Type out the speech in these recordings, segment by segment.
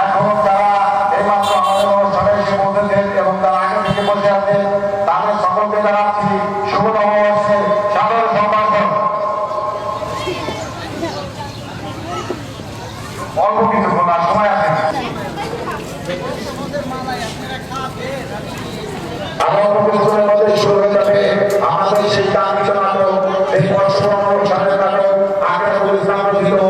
এখন যারা এইমাত্র আমাদের অনুষ্ঠানে এসে বসেছেন এবং তারা আগে থেকে বসে আছেন তাদের সকলকে জানাচ্ছি শুভ নববর্ষের সাদর সম্ভাষণ। অল্প কিছুক্ষণ আর সময় আছে। অল্প কিছুক্ষণের মধ্যে শুরু হয়ে যাবে আমাদের সেই কাঙ্ক্ষিত নাটক, এই বর্ষমান অনুষ্ঠানের নাটক আখেরাতুল ইসলাম রচিত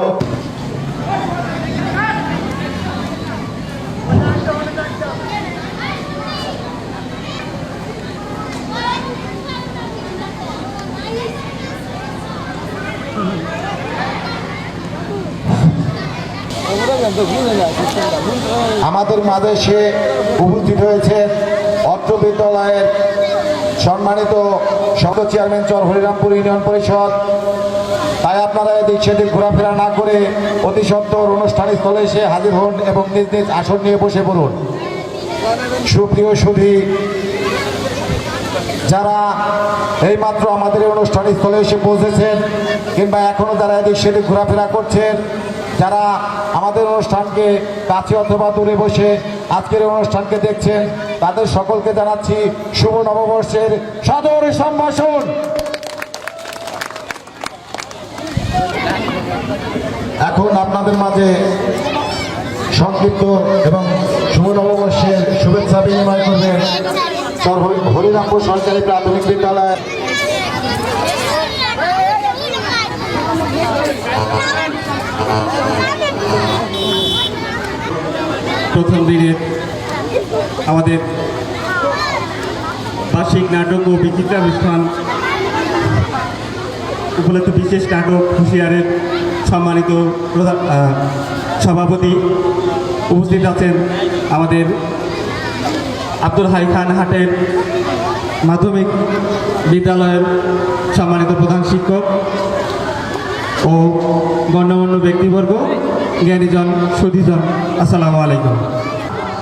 আমাদের মাঝে সে উপস্থিত হয়েছে অত্র বিদ্যালয়ের সম্মানিত সদস্য চেয়ারম্যান চর হরিরামপুর ইউনিয়ন পরিষদ। তাই আপনারা এদিক সেদিক ঘোরাফেরা না করে অতি সত্বর অনুষ্ঠান স্থলে এসে হাজির হন এবং নিজ নিজ আসন নিয়ে বসে পড়ুন। সুপ্রিয় সুধী, যারা এইমাত্র আমাদের এই অনুষ্ঠান স্থলে এসে পৌঁছেছেন কিংবা এখনো যারা এদিক সেদিক ঘোরাফেরা করছেন, যারা আমাদের অনুষ্ঠানকে কাছে অথবা দূরে বসে আজকের অনুষ্ঠানকে দেখছেন, তাদের সকলকে জানাচ্ছি শুভ নববর্ষের সাদর সম্ভাষণ। এখন আপনাদের মাঝে সংক্ষিপ্ত এবং শুভ নববর্ষের শুভেচ্ছা বিনিময় করবেন হরিরামপুর সরকারি প্রাথমিক বিদ্যালয় প্রথম দিনের আমাদের বার্ষিক নাটক ও বিচিত্রানুষ্ঠান উপলক্ষে বিশেষ নাটক হুঁশিয়ারের সম্মানিত সভাপতি উপস্থিত আছেন আমাদের আব্দুল হাই খান হাটের মাধ্যমিক বিদ্যালয়ের সম্মানিত প্রধান শিক্ষক ও গণ্যমান্য ব্যক্তিবর্গ, জ্ঞানীজন, সুধীজন, আসসালামু আলাইকুম।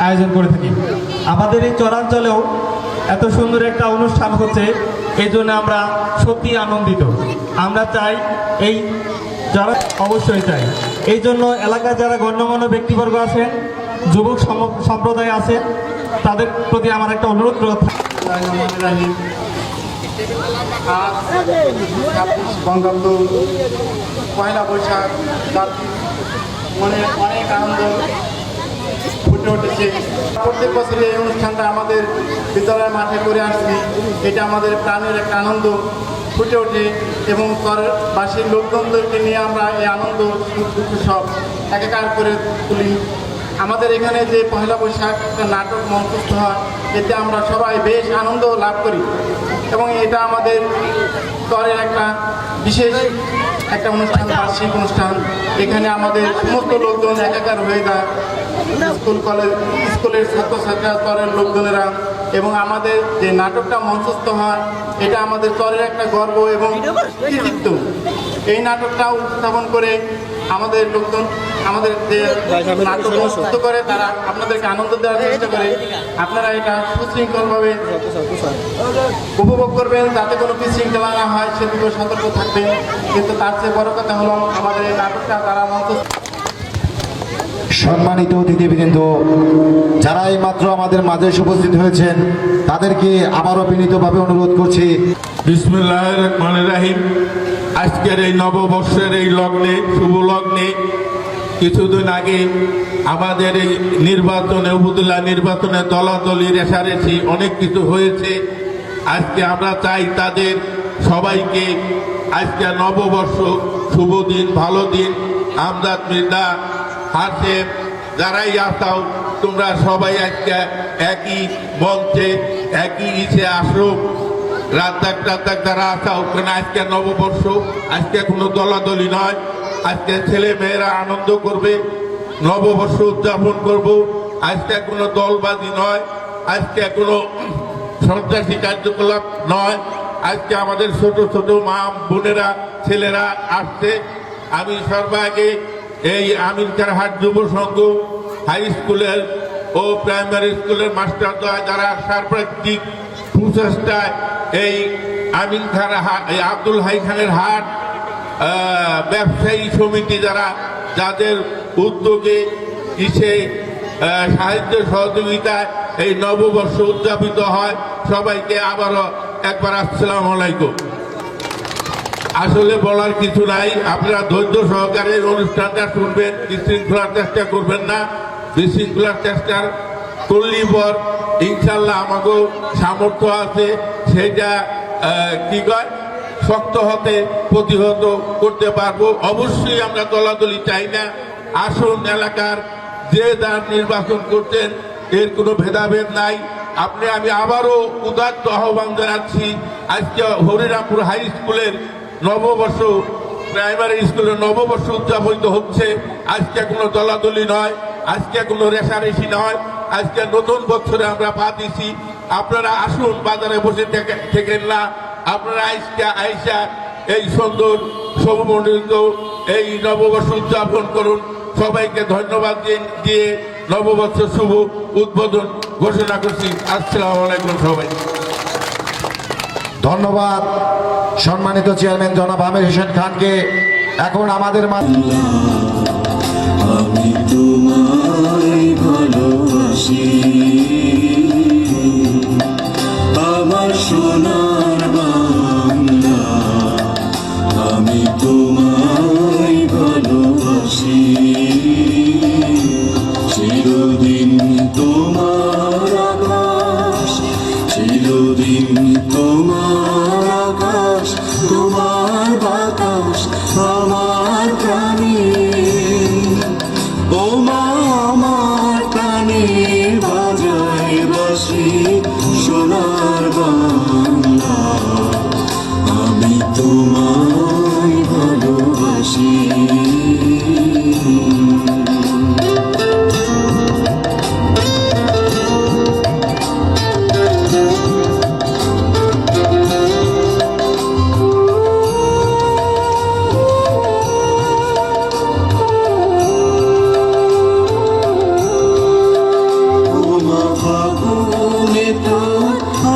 আয়োজন করে থাকি আমাদের এই চরাঞ্চলেও এত সুন্দর একটা অনুষ্ঠান হচ্ছে, এই জন্য আমরা সত্যি আনন্দিত। আমরা চাই এই যারা অবশ্যই চাই, এই জন্য এলাকায় যারা গণ্যমান্য ব্যক্তিবর্গ আছেন, যুবক সম্প্রদায় আছে, তাদের প্রতি আমার একটা অনুরোধ রয়েছে। বঙ্গাব্দ পয়লা বৈশাখ মনে অনেক আনন্দ ফুটে উঠেছে। প্রত্যেক বছর এই অনুষ্ঠানটা আমাদের বিদ্যালয়ের মাঠে করে আসছি, এটা আমাদের প্রাণের একটা আনন্দ ফুটে ওঠে এবং বাসীর লোকজনদেরকে নিয়ে আমরা এই আনন্দ সব একাকার করে তুলি। আমাদের এখানে যে পয়লা বৈশাখ একটা নাটক মঞ্চস্থ হয়, এতে আমরা সবাই বেশ আনন্দ লাভ করি এবং এটা আমাদের স্তরের একটা বিশেষ একটা অনুষ্ঠান, বার্ষিক অনুষ্ঠান। এখানে আমাদের সমস্ত লোকজন একাকার হয়ে যায়, স্কুলের ছাত্রছাত্রীরা, স্তরের লোকজনেরা, এবং আমাদের যে নাটকটা মঞ্চস্থ হয় এটা আমাদের স্তরের একটা গর্ব এবং কৃতিত্ব। এই নাটকটা উপস্থাপন করে আমাদের লোকজন, আমাদের যে নাটক প্রস্তুত করে, তারা আপনাদেরকে আনন্দ দেওয়ার চেষ্টা করে। আপনারা এটা সুশৃঙ্খলভাবে উপভোগ করবেন, যাতে কোনো বিশৃঙ্খলা না হয় সেদিকেও সতর্ক থাকবেন। কিন্তু তার চেয়ে বড় কথা হলো আমাদের এই নাটকটা তারা মঞ্চ। সম্মানিত অতিথিবৃন্দ, যারা এই মাত্র আমাদের মাঝে উপস্থিত হয়েছেন, তাদেরকে আবারও বিনীতভাবে অনুরোধ করছি। বিসমিল্লাহির রহমানির রহিম। আজকের এই নববর্ষের এই লগ্নে, শুভ লগ্নে, কিছুদিন আগে আমাদের এই নির্বাচনে, উপজেলা নির্বাচনে দলাদলি রেশারেশি অনেক কিছু হয়েছে। আজকে আমরা চাই তাদের সবাইকে আজকে নববর্ষ শুভ দিন, ভালো দিন। আমজাদ মির্জা, হাসেম, যারাই আসাও, তোমরা সবাই আজকে একই মঞ্চে একই ইসে আসো। রাত যারা আসাও, কেন আজকে নববর্ষ, আজকে কোনো দলাদলি নয়। আজকে ছেলে মেয়েরা আনন্দ করবে, নববর্ষ উদযাপন করব। আজকে কোনো দলবাজি নয়, আজকে কোনো সন্ত্রাসী কার্যকলাপ নয়। আজকে আমাদের ছোট ছোট মা বোনেরা, ছেলেরা আসছে। আমি সর্বাগে এই আমিনকারহাট যুব সংঘ, হাই স্কুলের ও প্রাইমারি স্কুলের মাস্টার যারা সার্বত্রিক প্রচেষ্টায় এই আব্দুল হাই খানের হাট ব্যবসায়ী সমিতি যারা, যাদের উদ্যোগে সাহিত্য সহযোগিতায় এই নববর্ষ উদযাপিত হয়। সবাইকে আবারও একবার আসসালামু আলাইকুম। আসলে বলার কিছু নাই, আপনারা ধৈর্য সহকারে অনুষ্ঠানটা শুনবেন, বিশৃঙ্খলার চেষ্টা করবেন না। বিশৃঙ্খলার চেষ্টা করলেই পর ইনশাল্লাহ আমাকেও সামর্থ্য আছে সেটা কি কয় শক্ত হতে প্রতিহত করতে পারবো। অবশ্যই আমরা দলাদলি চাই না। আসুন, এলাকার যে যার নির্বাচন করতেন এর কোনো ভেদাভেদ নাই। আমি আবারও উদাত্ত আহ্বান জানাচ্ছি, আজকে হরিরামপুর হাই স্কুলের নববর্ষ, প্রাইমারি স্কুলের নববর্ষ উদযাপিত হচ্ছে। আজকে কোনো দলাদলি নয়, আজকে কোনো রেশারেশি নয়, আজকে নতুন বছরে আমরা পা দিছি। আপনারা আসুন, বাজারে বসে থেকেন না, আপনারা আইসা এই সুন্দর সৌমন্ডিত এই নববর্ষ উদযাপন করুন। সবাইকে ধন্যবাদ দিয়ে নববর্ষ শুভ উদ্বোধন ঘোষণা করছি। আসসালামু আলাইকুম সবাই। ধন্যবাদ সম্মানিত চেয়ারম্যান জনাব আমির হোসেন খানকে। এখন আমাদের আমি তোমায় ভালোবাসি, আমার সোনার বাংলা। আমি তোমায় ভালোবাসি, চিরদিন তোমার আকাশ, চিরদিন তোমার আকাশ, তোমার বাতাস আমার প্রাণী। ও মা, আমার প্রাণে বাজায় বাঁশি সোনার বাংলা। আমি তোমায় ভালোবাসি।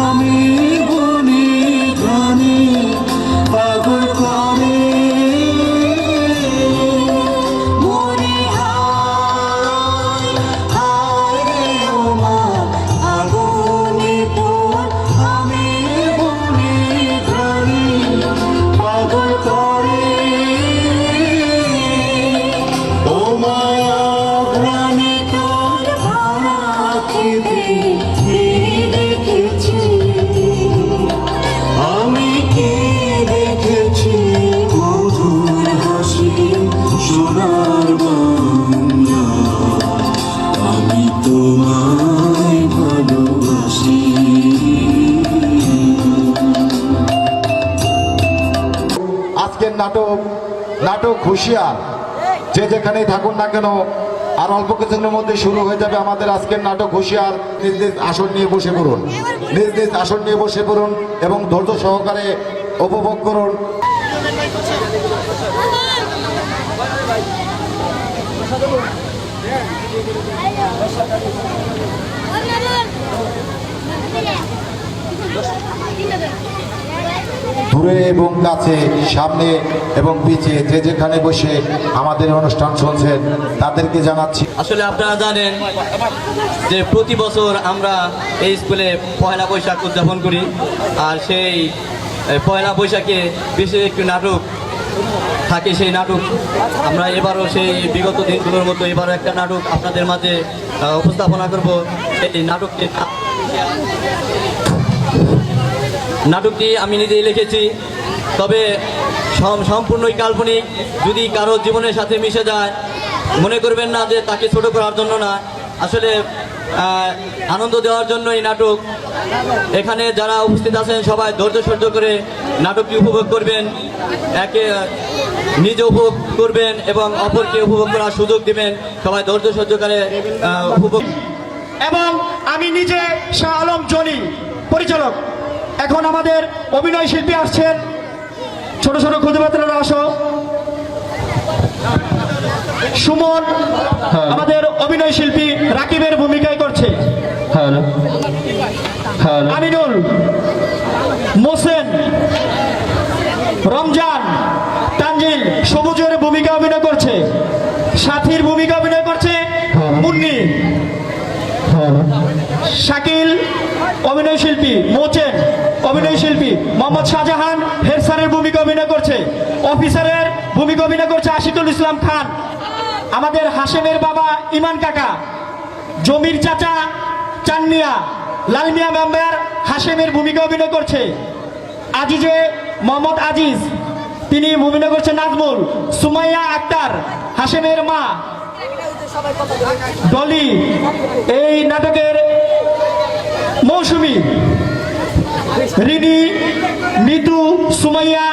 আমি বনে প্রাণে পাগল করে মনে হায় হায় রে ও মা, আগুনে তোর আমি বনে প্রাণে পাগল করে। ও মা, প্রাণে তোর ভাড়া খেতে দেখেছি, আমি কি দেখেছি মধুর হাসি সোনার বাংলা। আমি তোমায় ভালোবাসি। আজকের নাটক হুঁশিয়ার, যে যেখানেই থাকুন না কেন, আর অল্প কিছুদিনের মধ্যে শুরু হয়ে যাবে আমাদের আজকের নাটক হুঁশিয়ার। নিজ নিজ আসন নিয়ে বসে পড়ুন, নিজ নিজ আসন নিয়ে বসে পড়ুন এবং ধৈর্য সহকারে উপভোগ করুন। দূরে এবং কাছে, সামনে এবং পিছিয়ে যে যেখানে বসে আমাদের অনুষ্ঠান শুনছেন তাদেরকে জানাচ্ছি, আসলে আপনারা জানেন যে প্রতি বছর আমরা এই স্কুলে পয়লা বৈশাখ উদযাপন করি। আর সেই পয়লা বৈশাখে বিশেষ একটি নাটক থাকে। সেই নাটক আমরা এবারও সেই বিগত দিনগুলোর মতো এবারও একটা নাটক আপনাদের মাঝে উপস্থাপনা করব। এই নাটকটি আমি নিজেই লিখেছি, তবে সম্পূর্ণই কাল্পনিক। যদি কারো জীবনের সাথে মিশে যায় মনে করবেন না যে তাকে ছোট করার জন্য না, আসলে আনন্দ দেওয়ার জন্য এই নাটক। এখানে যারা উপস্থিত আছেন সবাই ধৈর্য সহ্য করে নাটকটি উপভোগ করবেন, একে নিজে উপভোগ করবেন এবং অপরকে উপভোগ করার সুযোগ দিবেন। সবাই ধৈর্য সহ্য করে উপভোগ। এবং আমি নিজে শাহ আলম জনি, পরিচালক। এখন আমাদের অভিনয় শিল্পী আসছেন, ছোট ছোট খুদবাতরা আসো। সুমন আমাদের অভিনয় শিল্পী রাকিবের ভূমিকায় করছে। আমিনুল, মোসেন, রমজান, তানজিল সবুজের ভূমিকা অভিনয় করছে। সাথীর ভূমিকা অভিনয় করছে মুন্নি, শাকিল অভিনয় শিল্পী, মোচেন অভিনয় শিল্পী, মোহাম্মদ শাহজাহান হেড স্যারের ভূমিকা অভিনয় করছে, অফিসারের ভূমিকা অভিনয় করছে আশিকুল ইসলাম খান, আমাদের হাশেমের বাবা ইমান কাকা, জমির চাচা চানমিয়া, লালমিয়া মেম্বার হাশেমের ভূমিকা অভিনয় করছে, আজিজে মোহাম্মদ আজিজ তিনি অভিনয় করছে নাজমুল, সুমাইয়া আক্তার হাশেমের মা, ডলি এই নাটকের মৌসুমী, রিনি, নিতু, সুমাইয়া,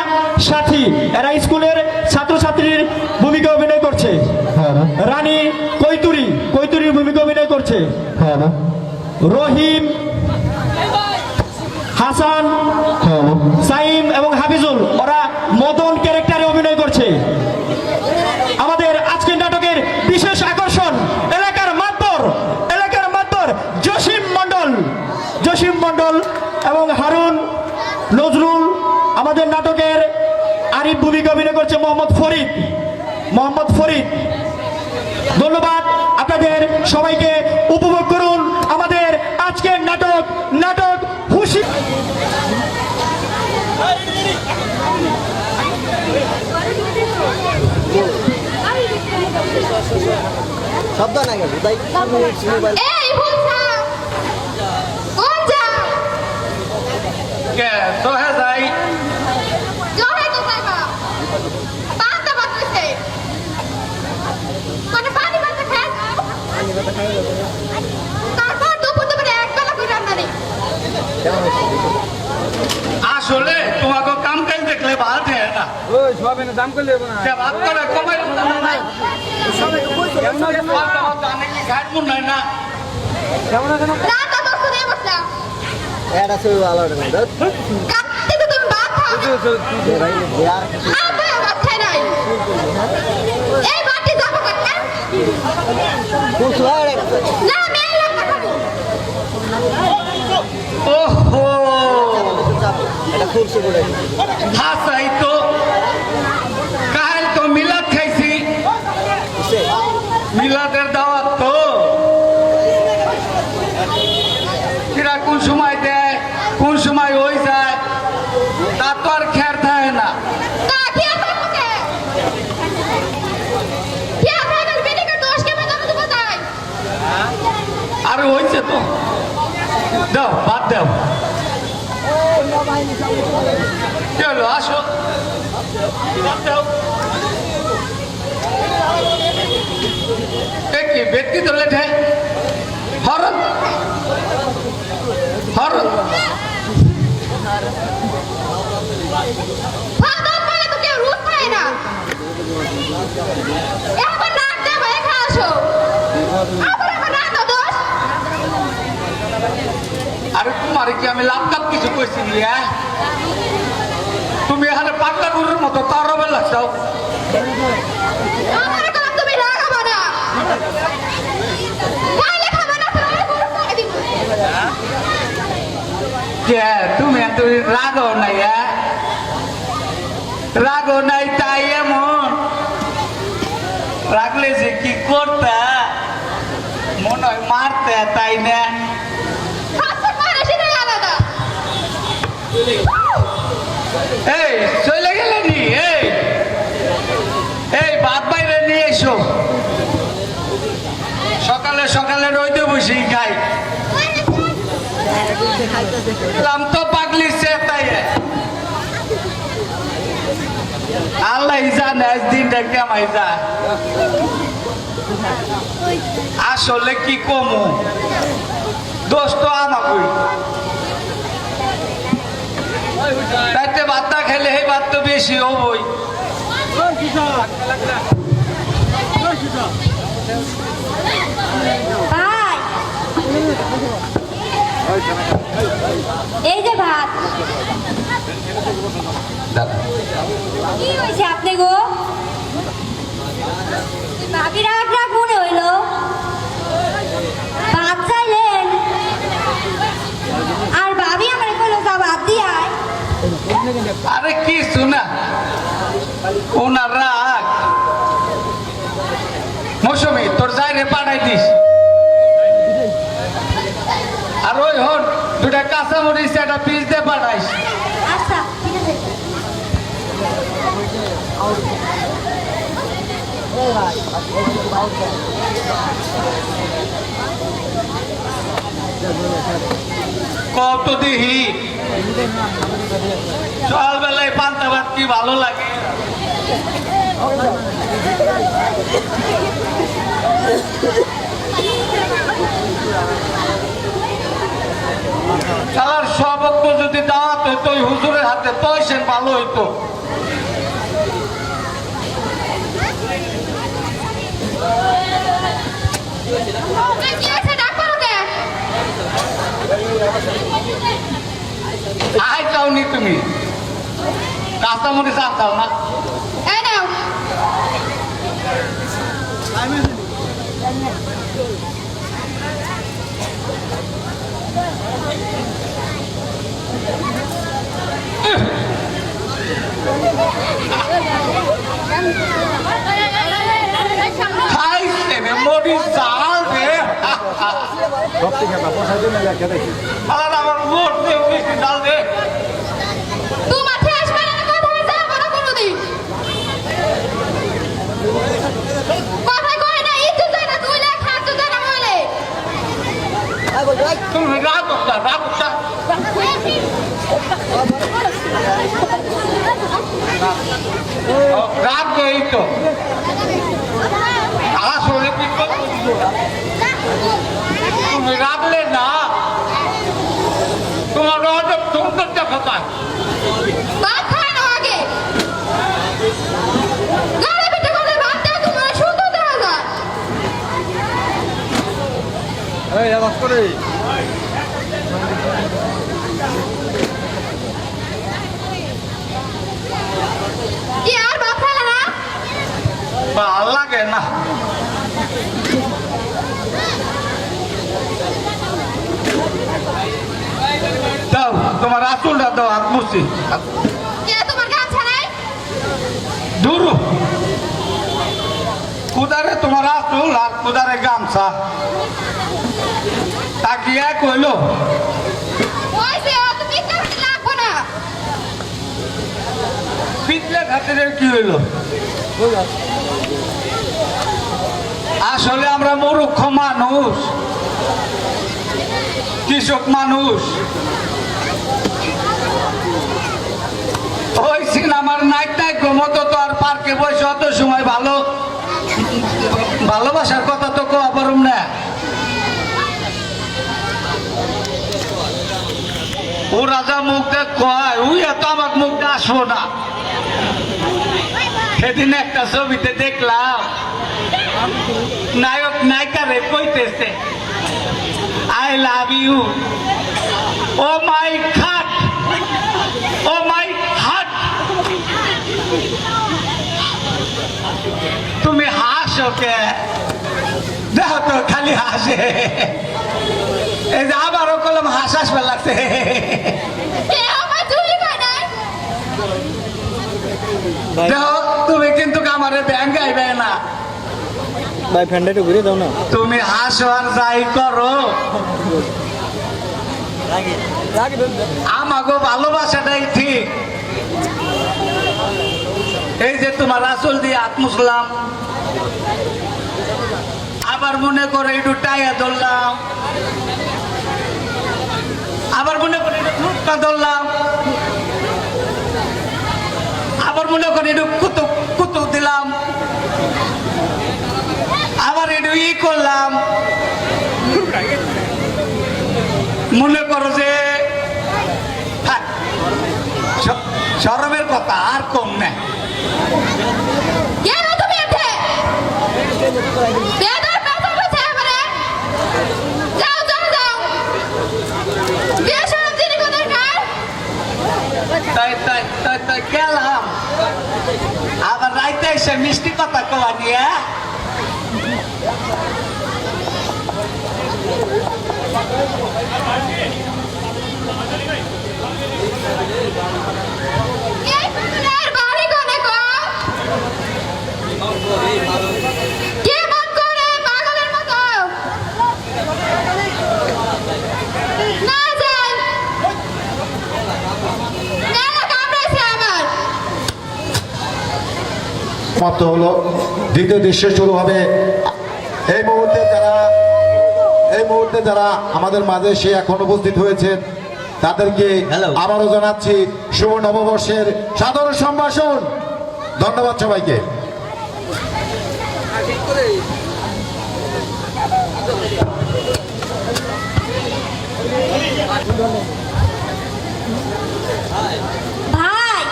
সাথী এরা স্কুলের ছাত্রছাত্রীর ভূমিকা অভিনয় করছে, রানী কৈতুরীর ভূমিকা অভিনয় করছে, রহিম, হাসান, সাইম এবং হাফিজুল ওরা মদন ক্যারেক্টারে অভিনয় করছে। আমাদের আজকের নাটকের বিশেষ আকর্ষণ এলাকার মাতবর জসিম মন্ডল এবং হারুন নজরুল। আমাদের নাটকের আরিফ ভূমিকা অভিনয় করছে মোহাম্মদ ফরিদ। ধন্যবাদ আপনাদের সবাইকে। উপভোগ করুন আমাদের আজকের নাটক খুশি। শব্দ না গেল তাই এই ভুলছা কোন যা কে সোহে যাই জোরে কোথায় বা পান্তা বাজছে মানে পানি বাজছে খাস তারপর দুপুরে এক বেলা করে রান্না নেই আসলে তোমাকে কাম কাজ দেখলে ভালো থাকে না। ওই সবে না দাম করে লেবো না ভাত করে কমাই না কি ঘাট মন নাই না রান্না তো শুনে বসলাম এটা শুরু ভালো না কাটতে তো তুমি ভাত খাও আবে ভাত খাই নাই এই বাটি যাবো কাটতে না মেলা খাবো ওহো এটা খুব সুন্দর হাসাই তো কাল তো মিলাদ খাইছি মিলাদের দাওয়াত তো এরা কোন সময় দেয় কোন সময় হয়ে যায় তা তো আর খেয়ার থাকে না। তা কি আছে মুখে কি আছে এর বেডিকে দোষ কে মে জানো তো কোথায় আর হয়েছে তো দাও বাদ দাও চলো আসো বাদ দাও কি ব্যক্তি ধরলে ঠে হরণ ফাদার বলে তো কেউ রুট পায় না এখন নাক দে ভাই খাসো আবার নাক দোষ আরে তোমার কি আমি লাভ কাপ কিছু কইছি নিয়া তুমি এখানে পাগলা গরুর মতো তার রবে লাগছাও আমার কাম তুমি রাগাবা না গালে খাবে না তাহলে গরু খাই দিব কে তুমি এত রাগো নাই তাই এমন রাগলে যে কি করতা মনে হয় মারতে তাই না হাসপাতাল মারে সেটাই আলাদা এই চলে গেলে নি এই ভাত বাইরে নিয়ে এসো সকালে রইতে বসেই খাই তো পাগলি সে তাই আল্লাহ জানে আজ দিনটা কেমাই যায় আসলে কি কমু দোষ তো আমাকে তাইতে ভাতটা খেলে এই ভাত তো বেশি হবই ভাই এই যে ভাত কি হয়েছে আপনি গো ভাবি রাগ মনে হইলো ভাত চাইলেন আর ভাবি আমার কইলো যা ভাত দিয়ে আয় আরে কি শোনা ওনার রাগ মৌসুমি তোর যাই রে পাঠাই পাঠাই দিস আর ওই হন দুটা কাঁচামরিচ একটা পিস দিয়ে পাঠাইস আচ্ছা ঠিক আছে কত দিহি সকালবেলায় পান্তা ভাত কি ভালো লাগে শালার সবক যদি দাওয়াত হইতো ওই হুজুরের হাতে পয়সা ভালো হইতো কি আছে ডাক্তার ওকে আই চাওনি তুমি কাঁচামরিচ আনতাও না এই নাও খাইছে রে মরিচ জাল রে শালার আমার মোট বেশি ডাল দে তুই মাঠে আসবে না কথা যাবো না কোনোদিন কথা কয় না ইজ্জত দেয় না তুই লেখা খাদ্য দেয় না বলে তুমি রাখো রাখবো এই তো আসলে কি তুমি রাখলে না তোমার অনেক সুন্দরটা কোথায় ভাত খায় না আগে গাড়ি পিঠে করে ভাত দেয় তোমার সুন্দর দেওয়া যায় কি আর ভাত খায় না ভাল লাগে না দাও তোমার আসলটা দাও হাত মুছি কে তোমার গামছা নাই দূর কুদারে তোমার আসল আর কুদারে গামছা তাকিয়া কইলো ওইসে অত বিকার লাগবো না পিছলে খাতিরের কি হইলো আসলে আমরা মূর্খ মানুষ কৃষক মানুষ ওই সিনেমার নায়ক মতো তো আর পার্কে বসে অত সময় ভালোবাসার কথা তো কোয়া পারুম না ও রাজা মুখ দেখ কয় ওই এত আমার মুখটা আসবো না সেদিন একটা ছবিতে দেখলাম নায়ক নায়িকারে কইতেছে আই লাভ ইউ ও মাই খাট ও মাই হার্ট তুমি হাসো কে দেখো তো খালি হাসে এই যে আবারও কলম হাসাস লাগছে কে আমার চুরি কয় নাই দেখো তুমি কিন্তু আমারে ব্যাংক গাইবে না ভাই ফ্যানটা একটু ঘুরে দাও না তুমি হাসো আর যাই করো আমাগো ভালোবাসাটাই ঠিক এই যে তোমার আসল দিয়ে হাত মুছলাম আবার মনে করে একটু টাইয়া ধরলাম আবার মনে করে একটু ঠুটকা ধরলাম আবার মনে করে একটু কুতুক কুতুক দিলাম আবার একটু করলাম মনে করো যে শরমের কথা আর কম নেই কেন তুমি এতে বেদার পেছন পেছে এবারে যাও যাও যাও বেশরম জিনি কোথার কার তাই গেলাম আবার রাইতে এসে মিষ্টি কথা কওয়া নিয়ে এই পুতুলের বাড়ি কোনে গো কে মন করে সমাপ্ত হলো। দ্বিতীয় দৃশ্য শুরু হবে। এই মুহূর্তে যারা আমাদের মাঝে সে এখন উপস্থিত হয়েছেন তাদেরকে আবারও জানাচ্ছি শুভ নববর্ষের সাধারণ সম্ভাষণ। ধন্যবাদ সবাইকে। ভাই,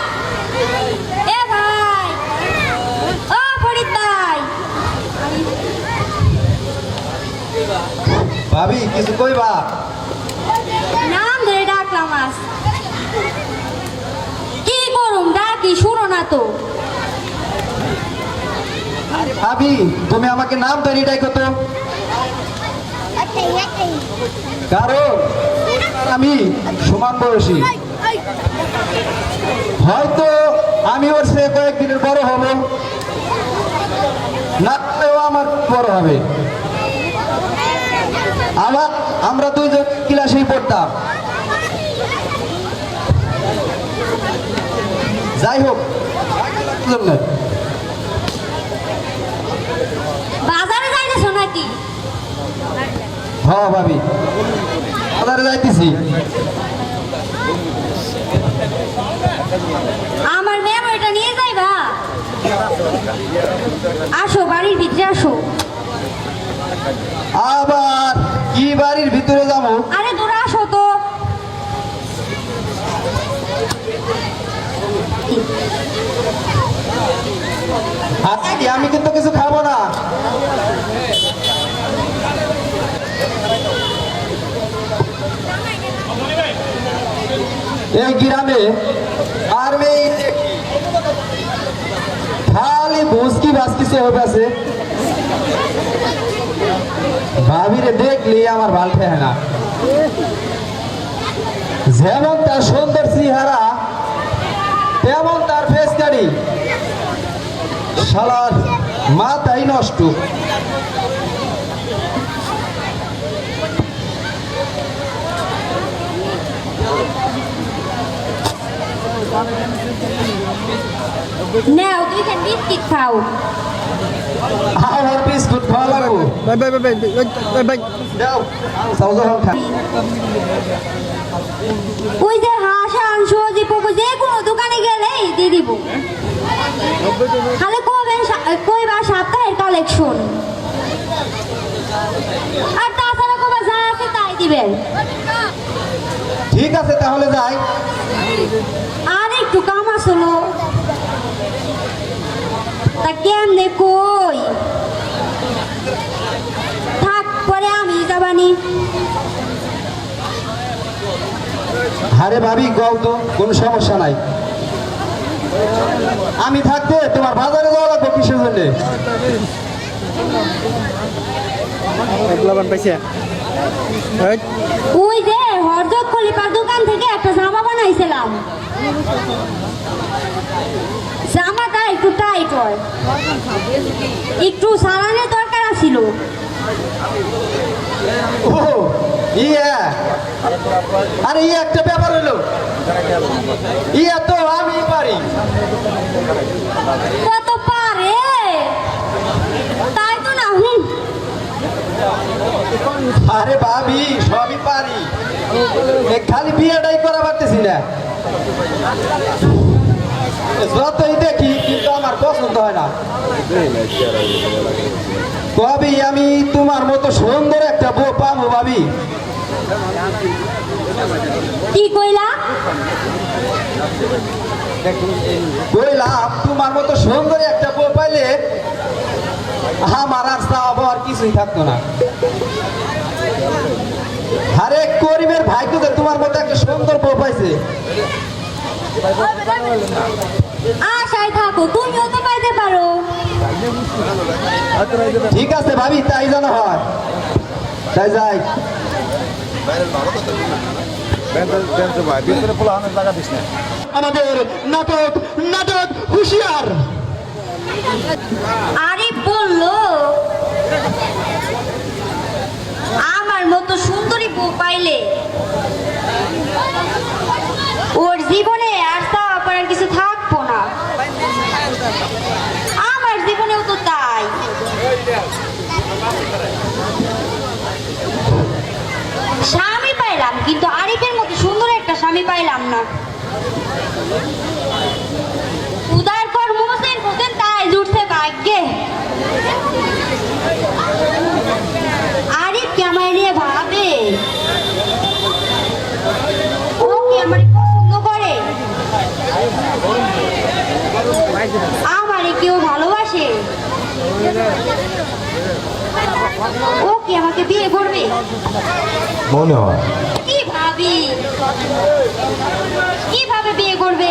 এ ভাই, ও ফরিদ ভাই, ভাবি কিছু কইবা? নাম ধরে ডাকলাম আজ। কি করুম ডাকি শুনো না তো। ভাবি তুমি আমাকে নাম ধরে ডাকো তো, কারণ আমি সমান বয়সী। হয়তো আমি ওর সে কয়েকদিনের বড় হব, না হলেও আমার বড় হবে। আমরা দুইজন ক্লাসেই পড়তাম। যাই হোক, বাজারে যাইতেছো নাকি? হ্যাঁ ভাবি, বাজারে যাইতেছি। আমার মেমোরিটা নিয়ে যাইবা? আসো, বাড়ির ভিতরে আসো। আবার কি বাড়ির ভিতরে যাবো? আরে দূরে আসো তো। আজকে আমি কিন্তু কিছু খাবো না। এই গ্রামে আর মেয়ে দেখি খালি বুঝকি বাসকিছে হয়ে আছে। ভাবিরে দেখলি আমার ভাল ঠেয় না। যেমন তার সুন্দর চেহারা তেমন তার ফেস কাটি, শালার মাথাই নষ্ট। নাও, দুইখান বিস্কিট খাও। আমার বিস্কুট খাওয়া লাগবো। দাও, সাউজাহান খা। ওই যে হাঁস মাংস যে কোনো দোকানে গেলেই দিয়ে দিব। খালি কইবা সপ্তাহের কালেকশন, আর তাছাড়া কবা যা আছে তাই দিবেন। ঠিক আছে তাহলে যাই। আর একটু কাম আসলো, তা কেমনে কই? থাক, পরে আমি যাবানি। আরে ভাবি গাও তো, কোনো সমস্যা নাই। আমি থাকতে তোমার বাজারে যাওয়া লাগবে কিসের জন্য? ওই যে হরজত খলিফার দোকান থেকে একটা জামা বানাইছিলাম, জামাটা একটু টাইট হয়, একটু সারানোর দরকার ছিল। ও ইয়া, আরে ইয়া একটা ব্যাপার হলো, ইয়া তো আমি পারি। কত পারে তাই তো না। আরে ভাবি সবই পারি, খালি বিয়েটাই করা পারতেছি না। যতই দেখি কিন্তু আমার পছন্দ হয় না। ভাবি আমি তোমার মতো সুন্দর একটা বউ পাবো ভাবি? কি কইলা? কইলাম তোমার মতো সুন্দর একটা বউ পাইলে আমার আর চাওয়া আর কিছুই থাকতো না। আরে করিমের ভাগ্য যে তোমার মতো একটা সুন্দর বউ পাইছে। আশায় থাকো, তুমিও তো পাইতে পারো। ঠিক আছে ভাবি, তাই যেন হয়, তাই যাই। আমাদের নাটক নাটক হুঁশিয়ার। আরে বললো আমার মতো সুন্দরী বউ পাইলে ওর জীবনে আর চাওয়া পারার কিছু থাকবো না। আমার স্বামী পাইলাম, কিন্তু আরিফের মতো সুন্দর একটা স্বামী পাইলাম না। উদার কর মোহসেন হোসেন তাই জুটছে ভাগ্যে। আরিফ কি আমায় নিয়ে ভাবে? ও কি আমারে পছন্দ করে? আমারে কেউ ভালোবাসে? ও কি আমাকে বিয়ে করবে? মনে হয় কি ভাবি, কিভাবে বিয়ে করবে?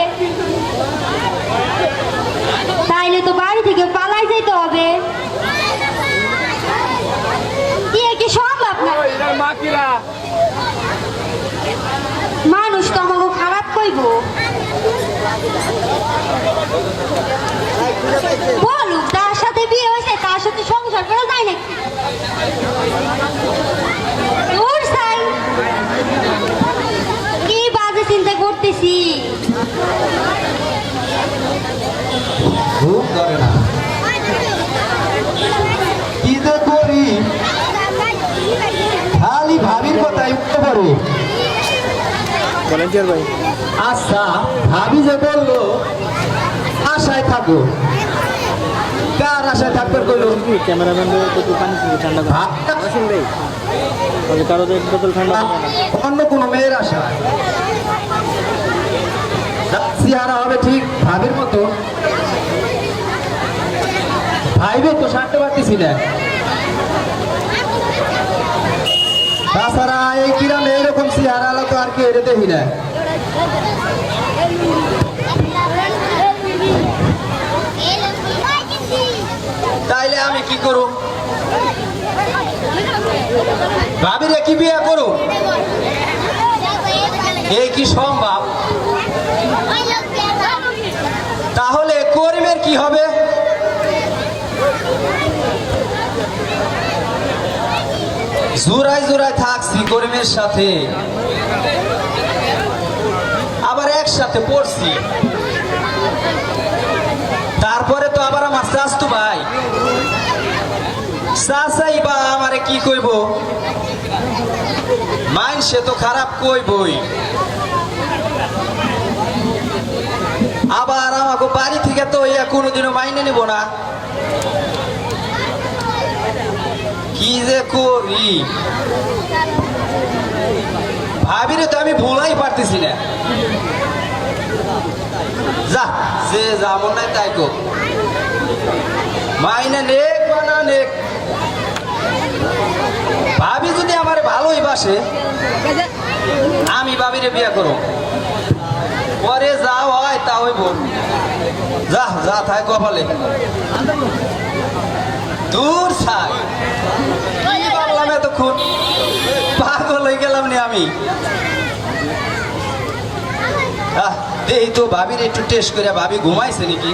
তাইলে তো বাড়ি থেকে পালাই যেতে হবে। বিয়ে কি সম্ভব না? মানুষ তো আমাকে খারাপ কইব। বলুক তার সাথে বিয়ে হয়েছে, তার সাথে সংসার করা যায় নাকি? দূর ছাই, কি বাজে চিন্তা করতেছি। ঘুম ধরে না, কি যে করি, খালি ভাবির কথাই উঠতে পারে। আচ্ছা, ভাবি যে বললো আশায় থাকো, কার আশায় থাকবে কইলো? অন্য কোনো মেয়ের আশায়। চেহারা হবে ঠিক ভাবির মতো, ভাইবে তো সারতে পারতেছি না। তাছাড়া এই কিরামে এরকম চেহারা তো আর কেউ দেখি না। তাইলে আমি কি করব? ভাবিরে কি বিয়ে করব? এই কি সম্ভব? তাহলে করিমের কি হবে? জোড়ায় জোড়ায় থাকছি করিমের সাথে, আবার একসাথে পড়ছি, তারপরে তো আবার আমার চাচতো ভাই, চাচাই বা আমারে কি কইব? মাইন সে তো খারাপ কইবই। আবার আমাকে বাড়ি থেকে তো ইয়া কোনোদিনও মাইনে নিব না। কি যে করি, ভাবিরে তো আমি ভুলাই পারতেছি না। যা, যে যেমন নাই তাই কো, মাইনে নেক বা না নেক, ভাবি যদি আমার ভালোই বাসে, আমি ভাবিরে বিয়ে করব। পরে যা হয় তা হইব, যা যা থাই কপালে। দূর থাক, কি ভাবলাম এতক্ষণ, পাগল হয়ে গেলাম নি আমি। এই তো ভাবির একটু টেস্ট করে, ভাবি ঘুমাইছে নাকি?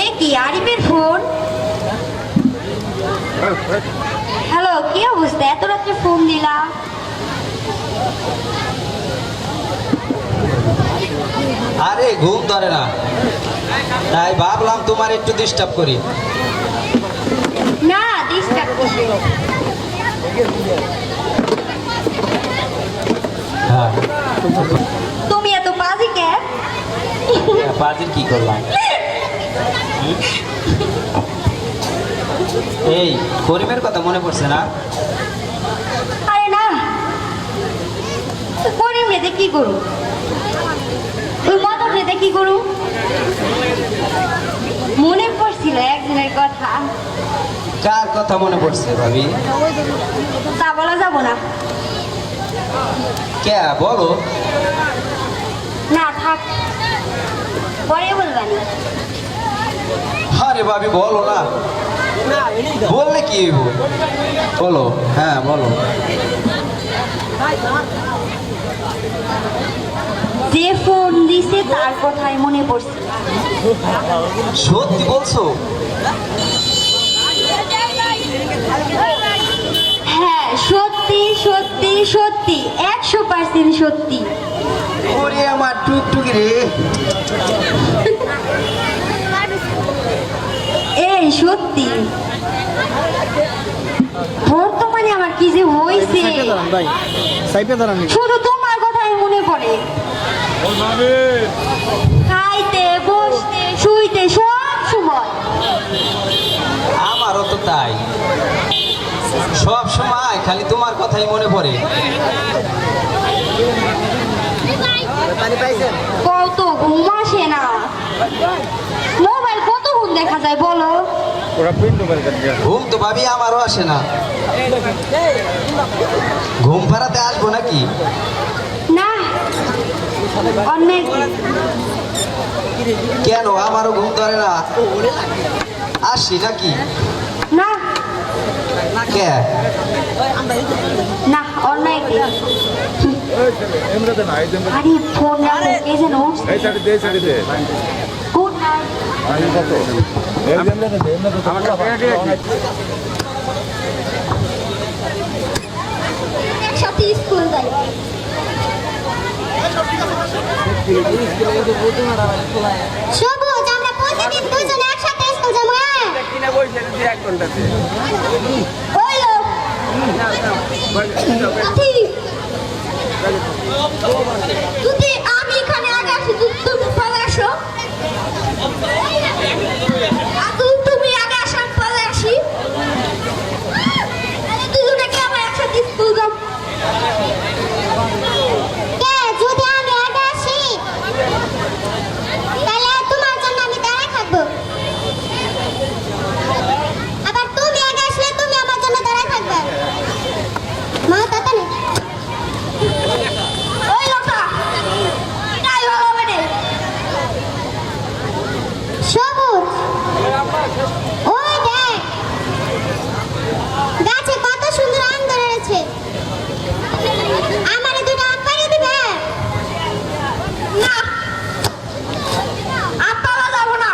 এ কি আরিফের ফোন? হ্যালো, কি অবস্থা? এত রাত্রে ফোন দিলা? আরে ঘুম ধরে না, তাই ভাবলাম তোমার একটু ডিস্টার্ব করি। না, ডিস্টার্ব করবে। হ্যাঁ, তুমি এত বাজে কেন? বাজির কি করলাম? এই করিমের কথা মনে পড়ছে না? আরে না, করিম রেতে কি করু? ওই মদন রেতে কি করু? মনে পড়ছিল একজনের কথা। কার কথা মনে পড়ছে ভাবি? তা বলা যাব না। কে বলো? না থাক, পরে বলবানি। আরে ভাবি বলো না, বললে কি হইব? বলো, হ্যাঁ বলো। যে ফোন দিছে তার কথাই মনে পড়ছে। সত্যি বলছো? হ্যাঁ সত্যি সত্যি সত্যি 100% সত্যি। ওরে আমার টুকটুকি রে, এই সত্যি বর্তমানে আমার কি যে হয়েছে, শুধু তোমার কথাই মনে পড়ে। খাইতে বসতে শুইতে সব সময়। আমারও তো তাই, সব সময় খালি তোমার কথাই মনে পড়ে। কত ঘুম আসে না, মোবাইল কতক্ষণ দেখা যায় বলো? ঘুম তো ভাবি আমারও আসে না। ঘুম পাড়াতে আসবো নাকি? না অনেক কেন, আমারও ঘুম ধরে না, আসি নাকি? না কে? না অনেক আরে ফোন রাখো, কে যেন উঠছে। Good night. একসাথে স্কুল যাই। সবুজ, আমরা প্রতিদিন দুজনে একসাথে স্কুল যাবো। ওই লোক সাথী, যদি আমি এখানে আগে আসি তুমি পরে আসো, আর তুমি আগে আসো আমি পরে আসি, তাহলে দুজনে কি আমরা একসাথে স্কুল যাবো। যদি আমি আগে আসি তাহলে তোমার জন্য আমি দাঁড়ায় থাকবো, আবার তুমি আগে আসলে তুমি আমার জন্য দাঁড়ায় থাকবে। মা তাতা নেই ওই লোকটা তাই হবে না। সবুজ, ওই দেখ গাছে কত সুন্দর আম ধরেছে, আমারে দুটো আম পাড়িয়ে দিবে? না আম পাওয়া যাবো না,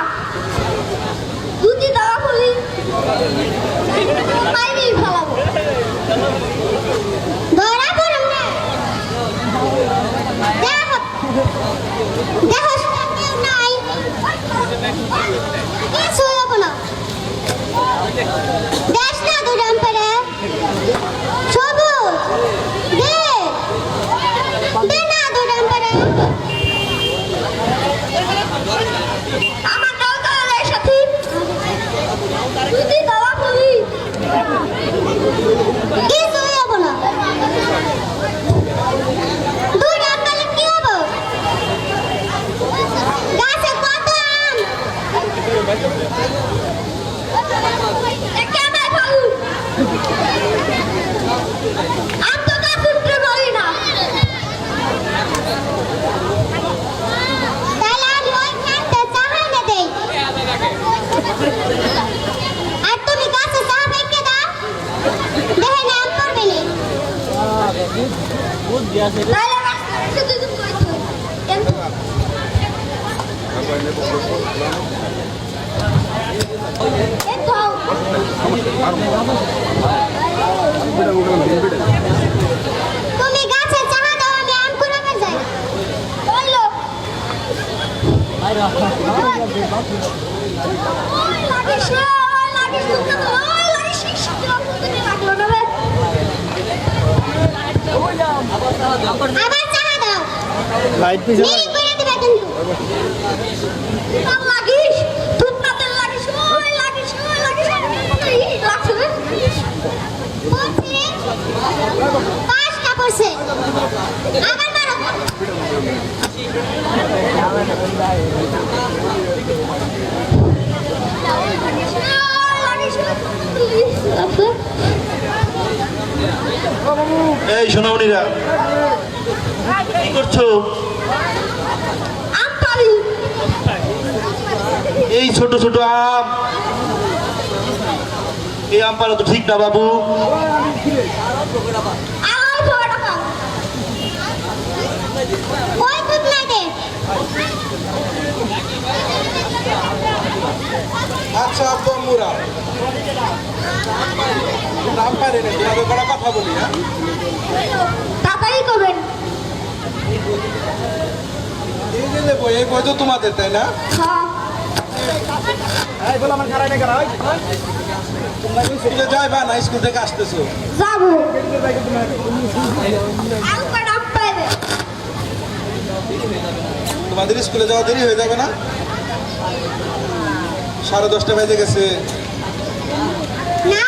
দুটি দেওয়া খুলি পাইনি ফেলাবো। ধরা পড়ুন না, দেখো দেখো কেউ নাই, কিছু হবো না। দেখ না দুটো আম পেড়ে। সবুজ দে দে না দুটো আম পেড়ে। আমার দাও তাহলে সাথী, যদি দাওয়া করি কিছু হবো না। দুই আম পেলে কি হবো? গাছে কত আম, কেমন ফালু আম তো তা ফুটতে পারি না। তাহলে আমি ওই খানতে চাহানে দেই, আর তুমি গাছে চা ফেঁকে দাও, দেখে না আম পড়বে নি। তাহলে আমার শুধু তুমি কইছো কেন? এতো তুমি গাছে চাহা দাও, আমি আম কুড়াতে যাই। বললো ওই লাগিস না, ওই লাগিস না, ওই লাগিস না, তুমি লাগলো না রে। আবার চাহা দাও, মিরি করে দিবে কিন্তু। তার লাগিস, তুই তাতে লাগিস, ওই লাগিস, ওই লাগিস, লাগছে রে। পড়ছে, পাঁচটা পড়ছে, আবার মারো। এই সোনামণিরা কি করছো? আম পারি। এই ছোট ছোট আম, এই আম পাড়া তো ঠিক না বাবু। আবার বড় টাকা ওই দুধ না দে। আচ্ছা আব্বা মুরা নাম পারে না তোমাদের বড় কথা বলি হ্যাঁ তাড়াতাড়ি করবেন। এই যে নেবো এই বই তো তোমাদের তাই না হ্যাঁ স্কুলে যাই বা না স্কুল থেকে আসতেছো যাবো। আলপা ডাব পাইবে। তোমাদের স্কুলে যাওয়া দেরি হয়ে যাবে না 10:30 বেজে গেছে না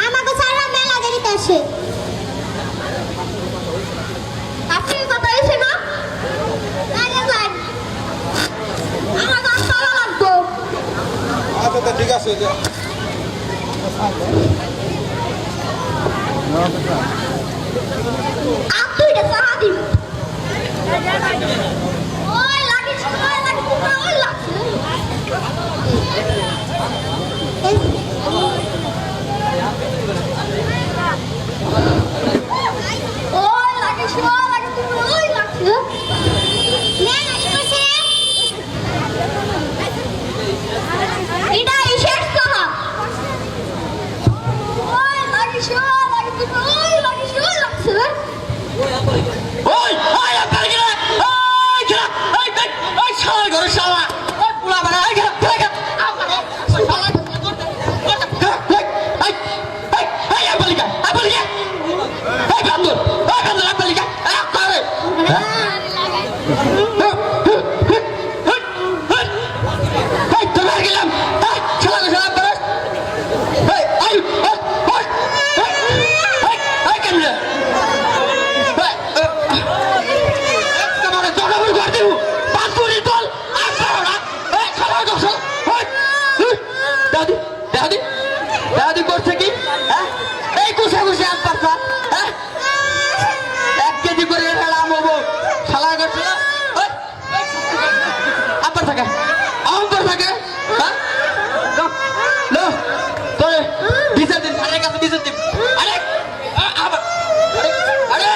আমাকে সারা মেলা দেরিতে আসে। আপনি কথা এসে না আমার গাছ তালা লাগতো। আচ্ছা তা ঠিক আছে আপনি এটা সারা দিন। ওই লাগিস ওই লাগছে। ওই লাগিস ওই লাগছে। নে লাগি কইছে এটা ইশের সাহা। ওই লাগিস ওই লাগছে। ওই ওই আপনার কি রে ওই কি ওই ওই শালা ঘরে শালা ওই পুলা বাড়া ওই গেল ওই গেল শালা এই এই আপলিকা এই বান্দর আপলিকা করে এই তোমার গেলাম এই শালা শালা করে এই এই এই কেন দাদি করছে কি এই কুসে কুসে আম পারছা 1 কেজি করে ফেলাম হবো শালা করছে আপার থাকে আম্পার থাকে তোরে বিচার দিন আরে কাছে বিচার দিন আরে আবার আরে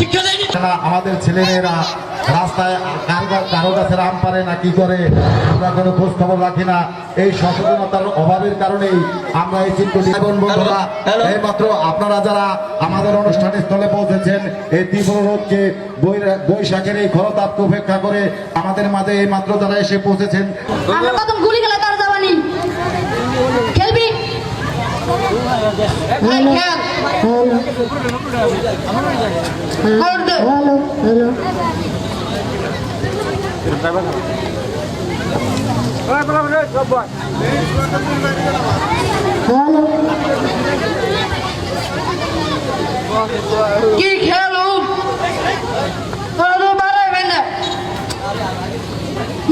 শিক্ষা দেয়নি আমাদের ছেলেমেয়েরা রাস্তায় কারো কাছে আম পারে না কি করে আমরা কোনো খোঁজ খবর রাখি না। এই সচেতনতার অভাবের কারণেই আমরা এই চিত্রটি বন্ধুরা এইমাত্র আপনারা যারা আমাদের অনুষ্ঠানের স্থলে পৌঁছেছেন এই তীব্র রোদকে বৈশাখের এই খরতাপকে উপেক্ষা করে আমাদের মাঝে এই মাত্র যারা এসে পৌঁছেছেন। আমরা প্রথম গুলি খেলা তার যাবানি খেলবি কি খেলো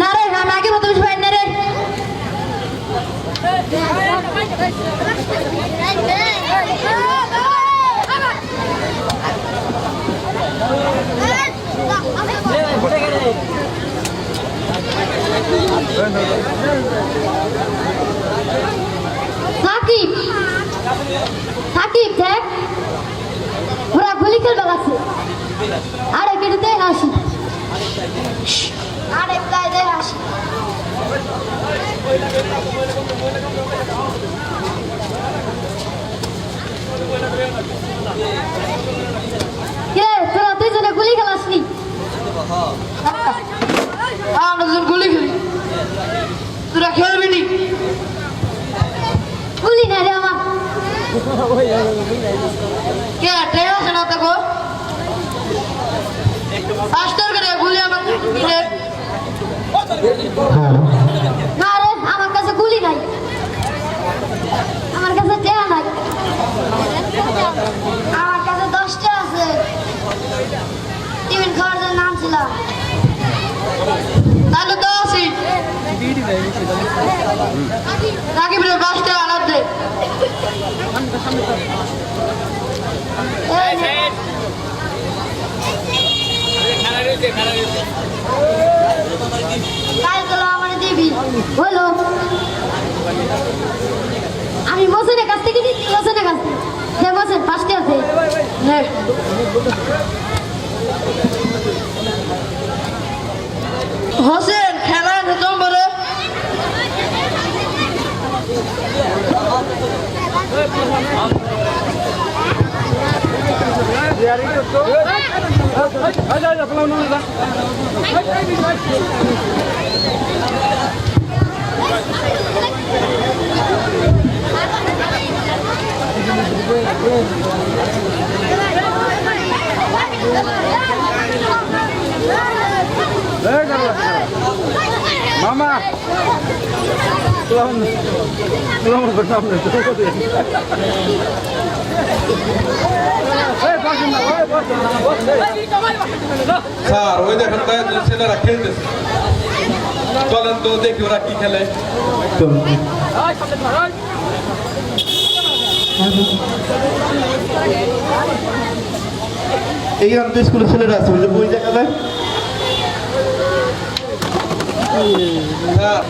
না রে আমি আগে মতো বুঝবেন না রে সাকিব সাকিব দেখ ওরা গুলি খেলবে আছে আরে কেটে দে আসি আরে প্রায় দে আসি কে তোরা দুজনে গুলি খেলাসনি আমরা দুজন গুলি খেলি তোরা খেলবি নি গুলি না রে আমার কে ট্রেন আছে না তো গো আস্তে করে গুলি আমার না রে আমার কাছে গুলি নাই আমার কাছে টেয়া নাই আমার কাছে 10টা আছে টিফিন খাওয়ার জন্য নাম ছিল তাহলে তো আসি নাকি বলে 10টা আলাদ দে কালগুলো আমার দিবি হলো আমি মোসেনের কাছ থেকে নিচ্ছি মোসেনের কাছ থেকে মোসেন 5টা আছে আছে হ্যাঁ হোসেন খেলা খতম করে মামা স্যার ওই দেখেন ছেলেরা খেলতেছে চলেন তো দেখি ওরা কি খেলে এইখানে তো স্কুলের ছেলেরা আছে বুঝলে বই দেখাবে স্যার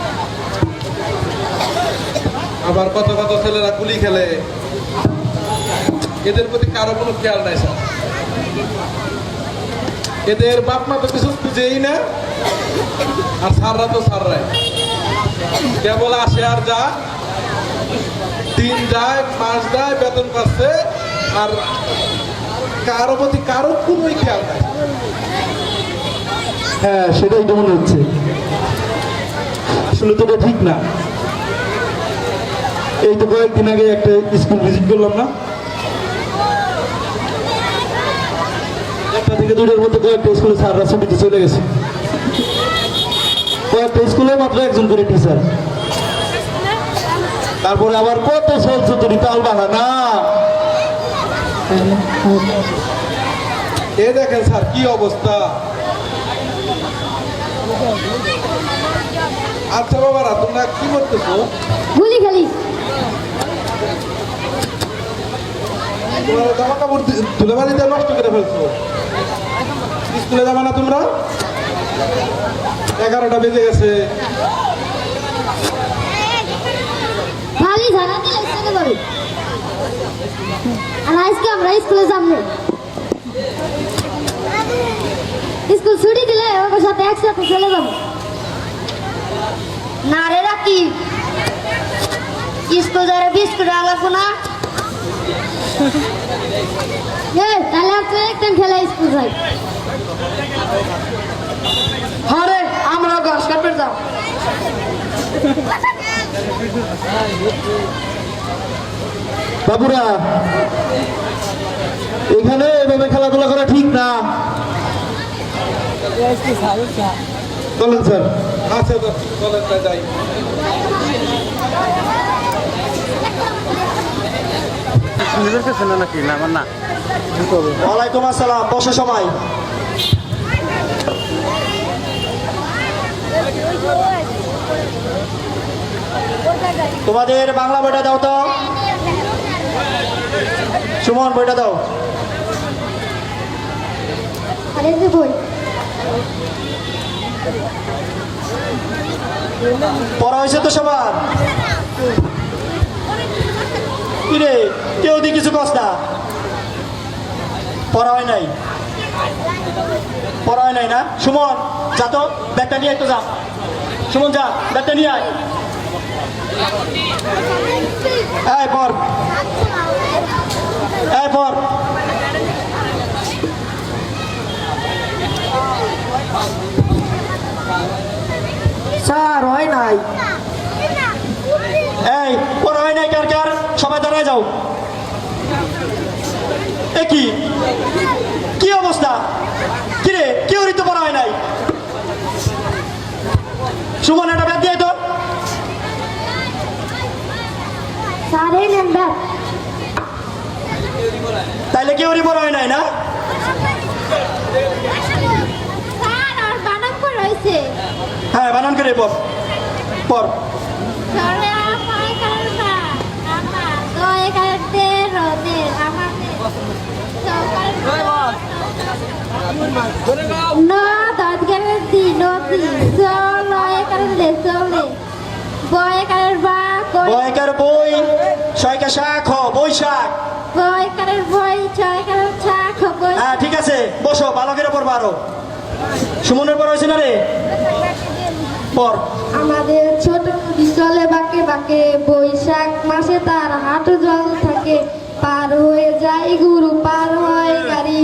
আবার কত কত ছেলেরা গুলি খেলে এদের প্রতি কারো কোনো খেয়াল নাই স্যার এদের বাপ মা তো কিছু বুঝেই না আর স্যাররা তো স্যাররাই কেবল আসে আর যা দিন যায় মাস যায় বেতন পাচ্ছে আর কারো প্রতি কারো কোনোই খেয়াল নাই হ্যাঁ সেটাই তো মনে হচ্ছে আসলে তো এটা ঠিক না এই তো কয়েকদিন আগে একটা স্কুল ভিজিট করলাম না 1টা থেকে 2টার মধ্যে কয়েকটা স্কুলে স্যাররা ছুটিতে চলে গেছে কয়েকটা স্কুলে মাত্র একজন করে টিচার তারপরে আবার কত চলছে তাল বাহানা এ দেখেন স্যার কি অবস্থা আচ্ছা বাবারা তোমরা কি করতেছো গুলি খেলি তোমরা জামা কাপড় তুলে বাড়িতে নষ্ট করে ফেলছো স্কুলে যাবে না তোমরা 11টা বেজে গেছে খালি ঝাড়া দিলে চলে যাবে আর আজকে আমরা স্কুলে যাব না স্কুল ছুটি দিলে ওর সাথে একসাথে চলে যাব না রে রাকি স্কুল যারা বিস্কুট আলাপো না তাহলে আপনি একদিন খেলা স্কুল যাই হরে আমরা ঘাস কাটবে যাও বাবুরা এখানে এভাবে খেলাধুলা করা ঠিক না চলেন স্যার আচ্ছা তো চলেন যাই ওয়ালাইকুম আসসালাম বসে সময় তোমাদের বাংলা বইটা দাও তো সুমন বইটা দাও আরে যে বই পড়া হয়েছে তো সবার কিরে কেউ দি কিছু কস না পড়া হয় নাই পড়া হয় নাই না সুমন যা তো ব্যাগটা নিয়ে একটু যা সুমন যা ব্যাগটা নিয়ে আয় এই পড় এই পড় স্যার হয় নাই এই পড়া হয় নাই কার কার সবাই দাঁড়ায় যাও এ কি কি অবস্থা কিরে কেউ তো পড়া হয় নাই সুমন একটা ব্যাগ দিয়ে তো সারে নাম্বার তাইলে কেউরই পড়া হয় নাই না স্যার আর বানান করে রয়েছে হ্যাঁ বানান করে পড় পড় সরে আমায় কারণা আমার দয়ে কাটতে রোদে আমাদের না দাঁত গেলে দি নদী চলে কারণে চলে বয়ে কারণ বা বয়কার বই ছয়কা শাক হ বৈশাখ বয়ে কারণ বই আছে, বসো, ভালো করে পড়বা আরো। সুমনের পর হয়েছে না রে? পর। আমাদের ছোট নদী চলে বাঁকে বাঁকে, বৈশাখ মাসে তার হাঁটু জল থাকে, পার হয়ে যায় গুরু, পার হয় গাড়ি,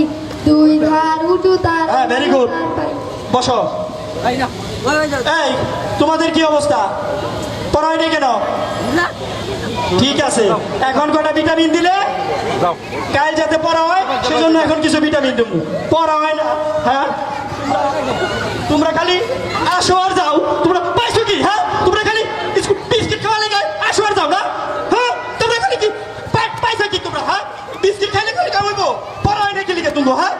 দুই ধার উঁচু তার। হ্যাঁ, ভেরি গুড। বসো। এই, তোমাদের কি অবস্থা? পড়া হয়নি কেন? ঠিক আছে, এখন কটা ভিটামিন দিলে কাল যাতে পড়া হয় সেজন্য এখন কিছু ভিটামিন দেবো। পড়া হয় না, হ্যাঁ? তোমরা খালি আসো আর যাও। তোমরা পাইছো কি? হ্যাঁ, তোমরা খালি বিস্কিট খাওয়া লেগে আসো আর যাও না? হ্যাঁ, তোমরা খালি কি পাইছো কি তোমরা? হ্যাঁ, বিস্কিট খাইলে খালি খাওয়াবো, পড়া হয় না কি লিখে তুমো? হ্যাঁ,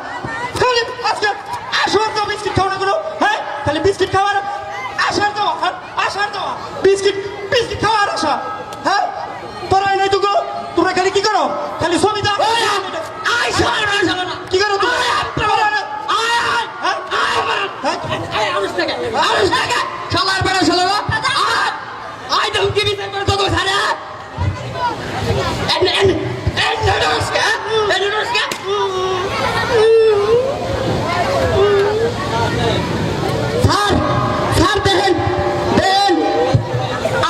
খালি আজকে আসো আর যাও, বিস্কিট খাও না কোনো? হ্যাঁ, খালি বিস্কিট খাওয়ার আসার যাওয়া, হ্যাঁ, আসার যাওয়া, বিস্কিট খাওয়ার আশা। হ্যাঁ, পড়া হয় নাই তোকে? তোমরা খালি কি করো? খালি ছবি দাও। কি করো তুমি?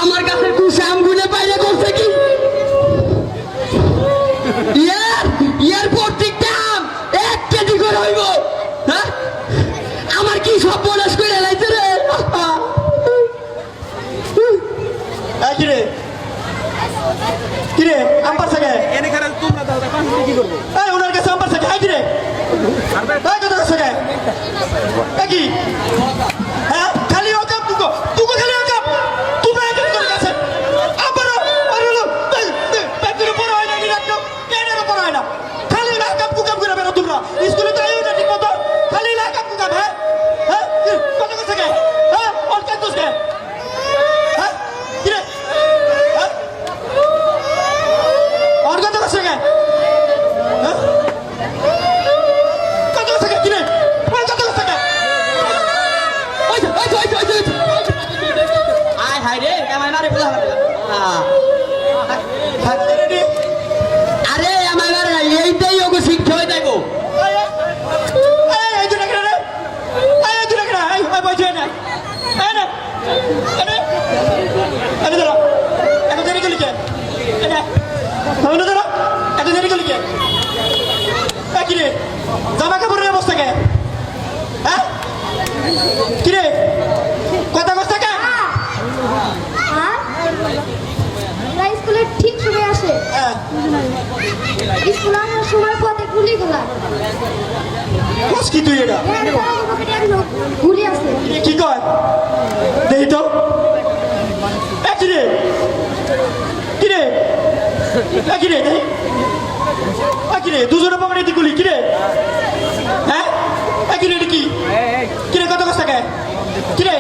আমার কাছে কুসাম গুনে পাইলে করছে কি ইয়ার প্রত্যেকটা আম 1 কেজি করে হইব। হ্যাঁ, আমার কি সব বোনাস করে লাইছে রে। কিরে কিরে আম্পার থাকে এই ওনার কাছে আম্পার থাকে। হ্যাঁ কিরে কত থাকে কি? হ্যাঁ, খালি ও কাপ তুকো খালি ও কাপ তুমি এখানে তোর কাছে আবার আরে পেটের উপর হয় না, কি রাখছো পেটের উপর হয় না, খালি না কাপ কুকাপ করে বেরো তোমরা। স্কুলে তো আইও না ঠিক মতো, খালি না কাপ কুকাপ। হ্যাঁ হ্যাঁ, কত থাকে? হ্যাঁ, ওর কাছে তোকে হ্যাঁ কিরে और कत बसे गए? कत बसे गए किने? कत बसे गए? আয় হাই রে, আমায় মারে বলা হবে। আরে আমায় মারে না, এইটাই ওকে শিক্ষা হয়ে যাইবো। এই দুটা কেন রে? এই দুটা কেন? এই বইছে না। এই না। এই ধরো। এত দেরি করলি কে? এই না। ধরো ধরো। এত দেরি করলি কে? এই কিরে? জামা কাপড়ের অবস্থা কে? হ্যাঁ? কিরে? কথা কষ্ট কে? আর স্কুলে ঠিক সময় আসে, হ্যাঁ। স্কুলে আসার সময় পথে গুলি খোলা। বস কি তুই এটা? গুলি আছে। কি কয়? দেখি তো। কিরে কিরে কিরে দেখি কিরে দুজনে পকেটে দি গুলি কিরে? হ্যাঁ, কিরে এটা কি? কিরে কত কষ্ট থাকে? কিরে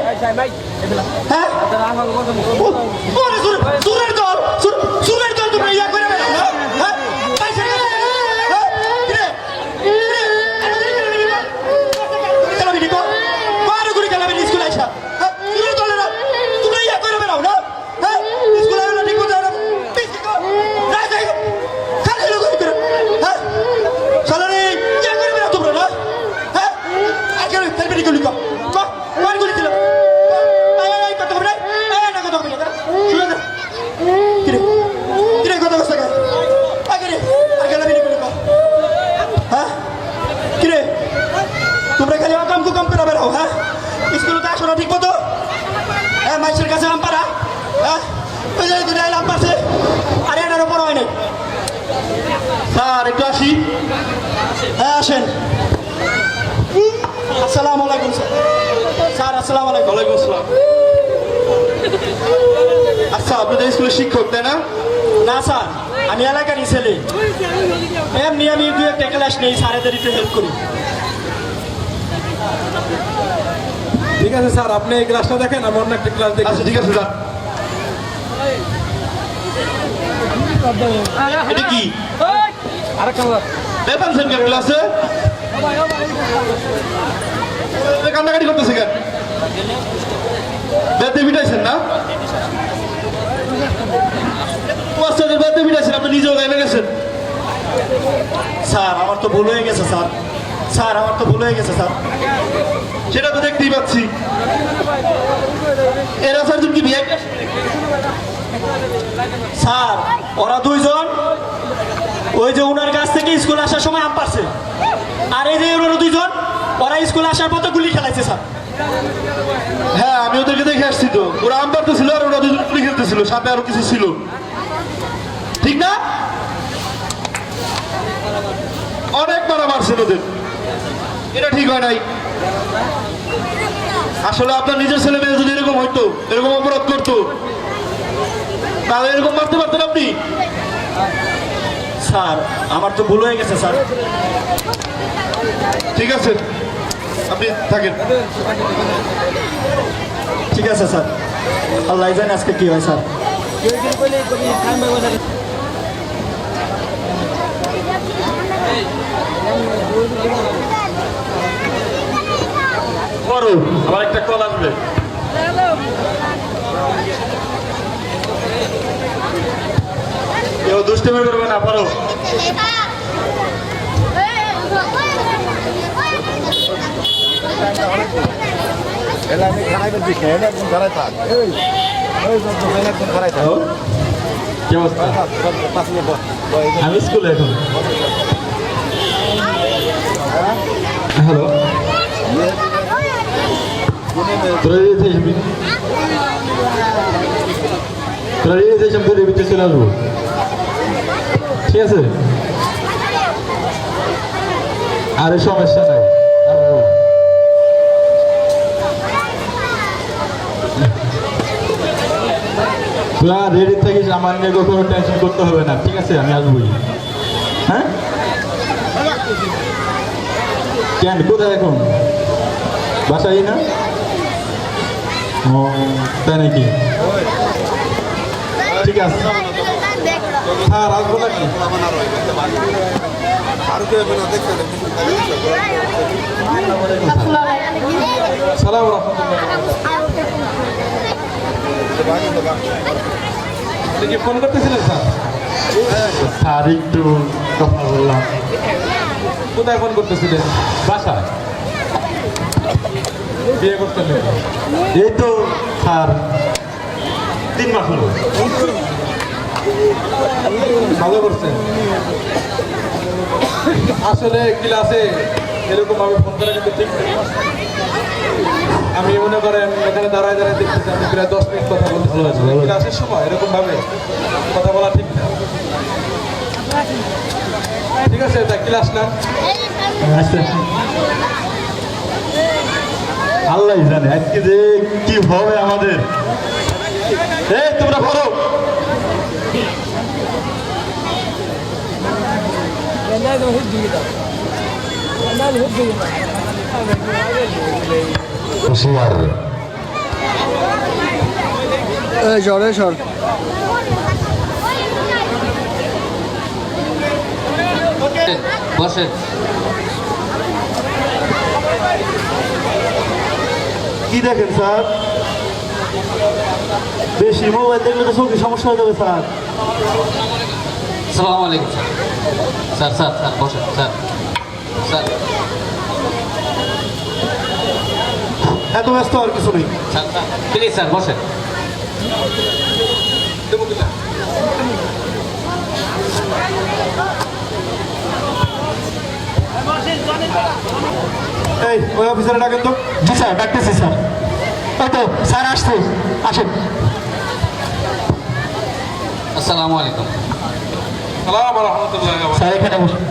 হ্যাঁ, সুরের দল সুরের দল তোমরা ইয়া করে বেড়াও না? হ্যাঁ, পয়সা কিরে খেলাবি নিকো বারো গুলি খেলাবি স্কুলে আসা। হ্যাঁ, সুরের দলেরা তোমরা ইয়া করে বেড়াও না? হ্যাঁ, স্কুলে আসা ঠিক মতো খালি লোক করে। হ্যাঁ, সালারে ইয়া করে বেড়াও তোমরা না? হ্যাঁ, আর কেন খেলবি গুলি কম কোন গুলি দিল? কত হবে না? কত হবে না? শুনে না কিরে কিরে কত বস্তা কে? কিরে আর খেলাবি গুলি কম। হ্যাঁ, কিরে তোমরা খালি অকাম কুকাম করে বেড়াও। হ্যাঁ, স্কুলে তো আসো না ঠিক মতো। হ্যাঁ, মাইসের কাছে আম পারা। হ্যাঁ, ওই যে দুটো আম পারছে আর এটার ওপর হয় নাই। স্যার একটু আসি। হ্যাঁ আসেন। আসসালামু আলাইকুম স্যার। স্যার আসসালামু আলাইকুম। ওয়ালাইকুম আসসালাম। আচ্ছা, আপনাদের স্কুলের শিক্ষক তাই না? না স্যার, আমি এলাকারই ছেলে। এমনি আমি দু একটা ক্লাস নেই, স্যারেদের একটু হেল্প করি। ঠিক আছে স্যার, আপনি এই ক্লাসটা দেখেন, আমি অন্য একটা ক্লাস দেখি। আচ্ছা ঠিক আছে স্যার। এটা কি বেতন সেন্টার ক্লাসে কান্নাকাটি করতেছে কেন? বেতে মিটাইছেন না? বেতে মিটাইছেন, আপনি নিজেও গাইনে গেছেন। স্যার আমার তো ভুল হয়ে গেছে স্যার, স্যার আমার তো ভুল হয়ে গেছে স্যার। সেটা তো দেখতেই পাচ্ছি। এরা স্যার তুমি কি বিয়ে? স্যার ওরা দুইজন ওই যে ওনার কাছ থেকে স্কুল আসার সময় আম পারছে, আর এই যে ওরা দুইজন ওরা স্কুল আসার পথে গুলি খেলাইছে স্যার। হ্যাঁ আমি ওদেরকে দেখে আসছি তো, ওরা আম পারতেছিল আর ওরা দুজন গুলি খেলতেছিল, সাথে আরো কিছু ছিল, ঠিক না? অনেক মারা মারছিল ওদের, এটা ঠিক হয় নাই। আসলে আপনার নিজের ছেলে মেয়ে যদি এরকম হইতো, এরকম অপরাধ করতো, তাহলে এরকম মারতে পারতেন আপনি? স্যার আমার তো ভুল হয়ে গেছে স্যার। ঠিক আছে, আপনি থাকেন। ঠিক আছে স্যার, আল্লাহ জানে আজকে কি হয় স্যার। করো, আমার একটা কল আসবে। কেউ দুষ্টুমি করবে না, পারো। কি অবস্থা? আমি স্কুলে এখন। হ্যালো, তোরা তোদের ভিতরে চলে আসবো, ঠিক আছে? আরে সমস্যা নাই, তোরা রেডি থাকিস, আমার নিয়ে কোনো টেনশন করতে হবে না, ঠিক আছে? আমি আসবোই। হ্যাঁ কেন, কোথায় এখন? বাসায় না? ও তাই নাকি? ঠিক আছে, হ্যাঁ আসবো নাকি? সালাম রাহমাতুল্লাহ। ফোন করতেছিলেন স্যার? স্যার একটু কথা বললাম। কোথায় ফোন করতেছিলেন? বাসায়। বিয়ে করতেন? এই তো স্যার 3 মাস হলো। ভালো করছেন। আসলে ক্লাসে এরকম ভাবে ফোন করা কিন্তু ঠিক নেই। আমি মনে করেন এখানে দাঁড়ায় দেখতেছি আমি প্রায় 10 মিনিট কথা বলতে ক্লাসের সময় এরকম ভাবে কথা বলা ঠিক না। ঠিক আছে, তাই ক্লাস না। আল্লাহ জানে আজকে যে কি হবে আমাদের। এই তোমরা পড়ো। বসে কি দেখেন স্যার? বেশি মোবাইল দেখলে তো চোখে সমস্যা হয়ে যাবে স্যার। আসসালামু আলাইকুম স্যার। স্যার স্যার বসেন স্যার। স্যার এত ব্যস্ত আর কিছু নেই। স্যার স্যার প্লিজ স্যার বসেন। এই ওই অফিসারে ডাকেন তো। জি স্যার ডাকতেছি স্যার। ওই তো স্যার আসছে, আসেন। আসসালামু আলাইকুম। সালাম রাহমাতুল্লাহ। স্যার এখানে বসুন।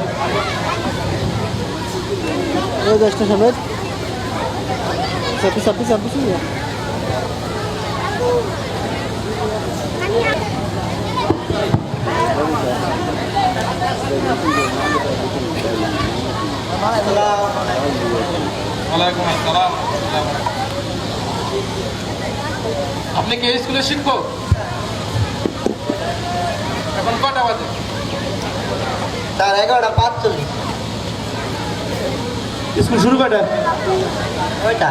ওয়ালাইকুম আসসালাম। আপনি কি এই স্কুলের শিক্ষক? এখন কটা বাজে? স্যার 11:45। স্কুল শুরু কয়টা? ওইটা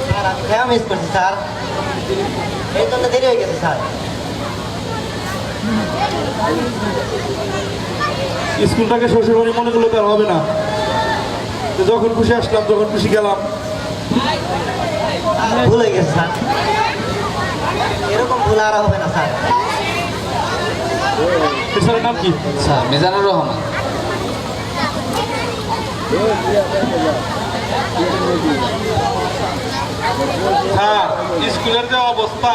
স্যার আমি খেয়া মিস করছি স্যার, এই জন্য দেরি হয়ে গেছে স্যার। স্কুলটাকে শ্বশুরবাড়ি মনে করলে তো আর হবে না। তো যখন খুশি আসলাম, যখন খুশি গেলাম। ভুল হয়ে গেছে স্যার, এরকম ভুল আর হবে না স্যার। স্যারের নাম কি? স্যার মিজানুর রহমান। হ্যাঁ, স্কুলের যে অবস্থা,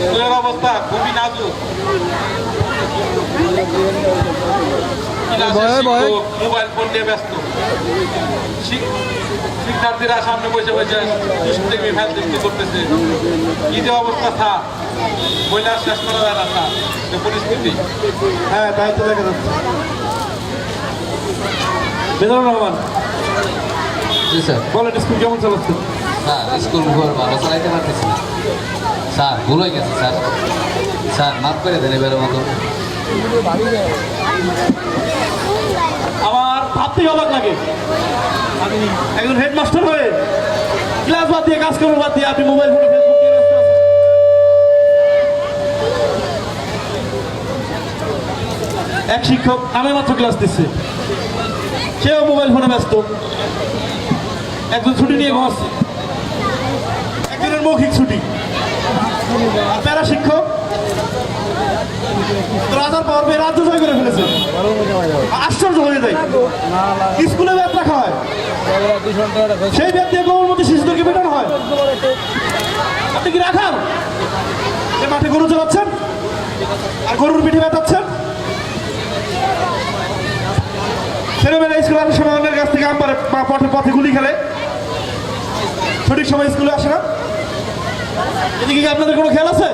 স্কুলের অবস্থা খুবই নাজুক। মোবাইল ফোন নিয়ে ব্যস্ত, শিক্ষার্থীরা সামনে বসে বসে দুষ্টিমি ফ্যান্তি করতেছে। কি যে অবস্থা স্যার, বইলে শেষ করা যায় না স্যার, যে পরিস্থিতি। হ্যাঁ, তাই তো দেখা যাচ্ছে। মিজানুর রহমান, জি স্যার। বলেন স্কুল কেমন চালাচ্ছে? স্যার স্কুল ভালো চালাইতে পারতেছি না স্যার, ভুল হয়ে গেছে স্যার। স্যার মাফ করে দেন এবারের মতো। আমার ভাবতেই অবাক লাগে, আমি একজন হেডমাস্টার হয়ে ক্লাস বাদ দিয়ে, কাজকর্ম বাদ দিয়ে আপনি মোবাইল ফোনে ফেসবুক নিয়ে ব্যস্ত আছেন। এক শিক্ষক নামে মাত্র ক্লাস দিচ্ছে, সেও মোবাইল ফোনে ব্যস্ত। একজন ছুটি নিয়ে ঘুমাচ্ছে, একজনের মৌখিক ছুটি। আর প্যারা শিক্ষক রাজার পাওয়ার পেয়ে রাজ্য জয় করে ফেলেছে। আশ্চর্য হয়ে যায়, স্কুলে ব্যাট রাখা হয়, সেই ব্যাট দিয়ে গরুর মধ্যে শিশুদেরকে পেটানো হয়। আপনি কি রাখান? যে মাঠে গরু চালাচ্ছেন আর গরুর পিঠে ব্যথাচ্ছেন। ছেলেমেয়েরা স্কুলে আসার সময় অন্যের কাছ থেকে আমার পথে গুলি খেলে, সঠিক সময় স্কুলে আসে না। এদিকে কি আপনাদের কোনো খেয়াল আছে?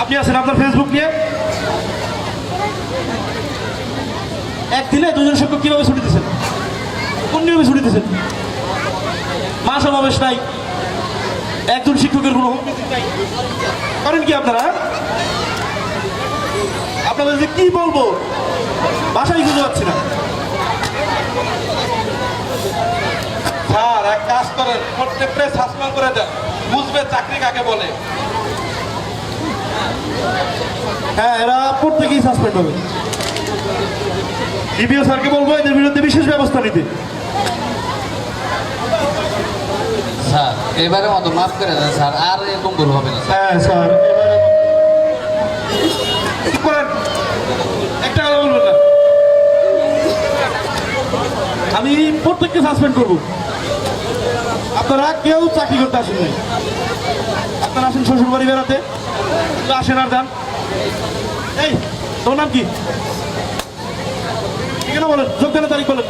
আপনি আছেন আপনার ফেসবুক নিয়ে, একদিনে দুজন শিক্ষক কিভাবে ছুটি দিচ্ছেন, কোন নিয়মে ছুটি দিচ্ছেন? মা সমাবেশ নাই, একজন শিক্ষকের কোনো নাই, করেন কি আপনারা? আপনাদের যে কি বলবো ভাষাই খুঁজে পাচ্ছি না। স্যার এক কাজ করেন, প্রত্যেকটা সাসপেন্ড করে দেন, বুঝবে চাকরি কাকে বলে। হ্যাঁ, এরা প্রত্যেকেই সাসপেন্ড হবে। ডিবিও স্যারকে বলবো এদের বিরুদ্ধে বিশেষ ব্যবস্থা নিতে। স্যার এবারের মতো মাফ করে দেন স্যার, আর এরকম ভুল হবে না স্যার। হ্যাঁ স্যার, করেন, একটা কথা বলবেন না। আমি প্রত্যেককে সাসপেন্ড করবো। আপনারা কেউ চাকরি করতে আসেন নাই, আপনারা আসেন শ্বশুর বাড়ি বেড়াতে, আসেন আর যান। এই তোর নাম কি? কেন বলেন, যোগদানের তারিখ বলেন।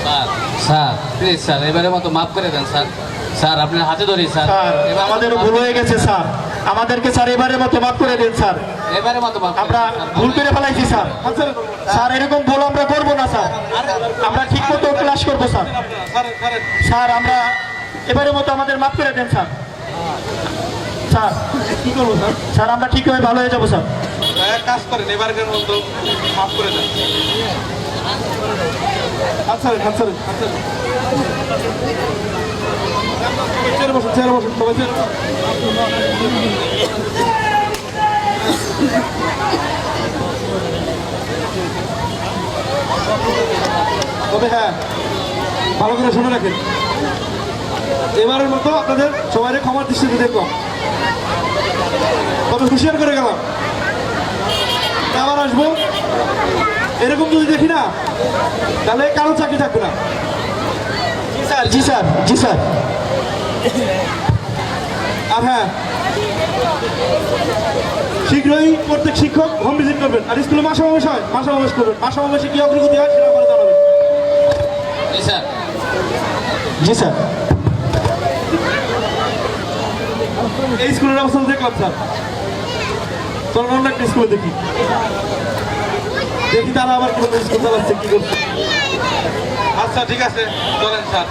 স্যার স্যার প্লিজ স্যার এবারের মতো মাফ করে দেন স্যার। স্যার আপনার হাতে ধরি স্যার, স্যার আমাদেরও ভুল হয়ে গেছে স্যার, আমাদেরকে স্যার এবারের মতো মাফ করে দিন স্যার। এবারের মতো মাফ আমরা ভুল করে ফেলাইছি স্যার। স্যার এরকম ভুল আমরা করবো না স্যার, আমরা ঠিক মতো ক্লাস করবো স্যার। স্যার আমরা এবারের মতো আমাদের মাফ করে দেন স্যার। স্যার কি করবো স্যার? স্যার আমরা ঠিক হয়ে ভালো হয়ে যাবো স্যার। এক কাজ করেন, এবারের মতো মাফ করে দেন। আচ্ছা আচ্ছা আচ্ছা, চেয়ারে বসুন, চেয়ারে বসুন, সবাই চেয়ারে বসুন। তবে হ্যাঁ, ভালো করে শুনে রাখেন, এবারের মতো আপনাদের সবাই ক্ষমার দৃষ্টিতে দেখলাম, তবে হুঁশিয়ার করে গেলাম, আবার আসবো। এরকম যদি দেখি না, তাহলে কারো চাকরি থাকবে না। স্যার জি স্যার, জি স্যার। আর হ্যাঁ, শীঘ্রই প্রত্যেক শিক্ষক হোম ভিজিট করবেন। আর স্কুলে মাস সমাবেশ হয়, মাস সমাবেশ করবেন। মাস সমাবেশে কি অগ্রগতি হয় সেটা আমাদের জানাবেন। জি স্যার। জি স্যার। এই স্কুলের অবস্থা দেখলাম স্যার, চলুন অন্য একটা স্কুলে দেখি, দেখি তারা আবার কিভাবে স্কুল চালাচ্ছে, কি করছে। আচ্ছা ঠিক আছে, চলেন স্যার।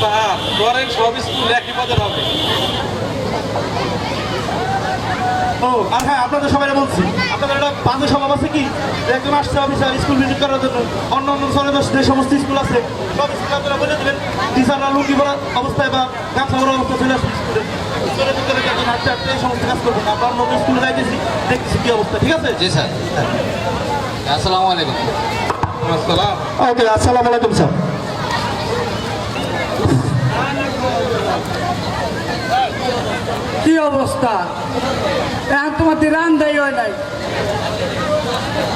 স্যার ধরেন সব স্কুল একই পদের হবে। ও আর হ্যাঁ, আপনাদের সবাই বলছি, আপনাদের একটা বাজে স্বভাব আছে কি, যে একজন আসছে অফিসার স্কুল ভিজিট করার জন্য, অন্য অন্য সরকার যে সমস্ত স্কুল আছে সব স্কুলে আপনারা বলে দেবেন টিচাররা লুঙ্গি পরা অবস্থায় বা গামছা পরা অবস্থায় চলে আসবে স্কুলে। চলে যেতে গেলে একজন হাঁটতে হাঁটতে এই সমস্ত কাজ করবেন। আমরা অন্য অন্য স্কুলে যাইতেছি, দেখতেছি কি অবস্থা, ঠিক আছে? জি স্যার। আসসালামু আলাইকুম। আসসালাম। ওকে, আসসালামু আলাইকুম স্যার। কি অবস্থা? এখন তোমার রান দেয় হয় নাই,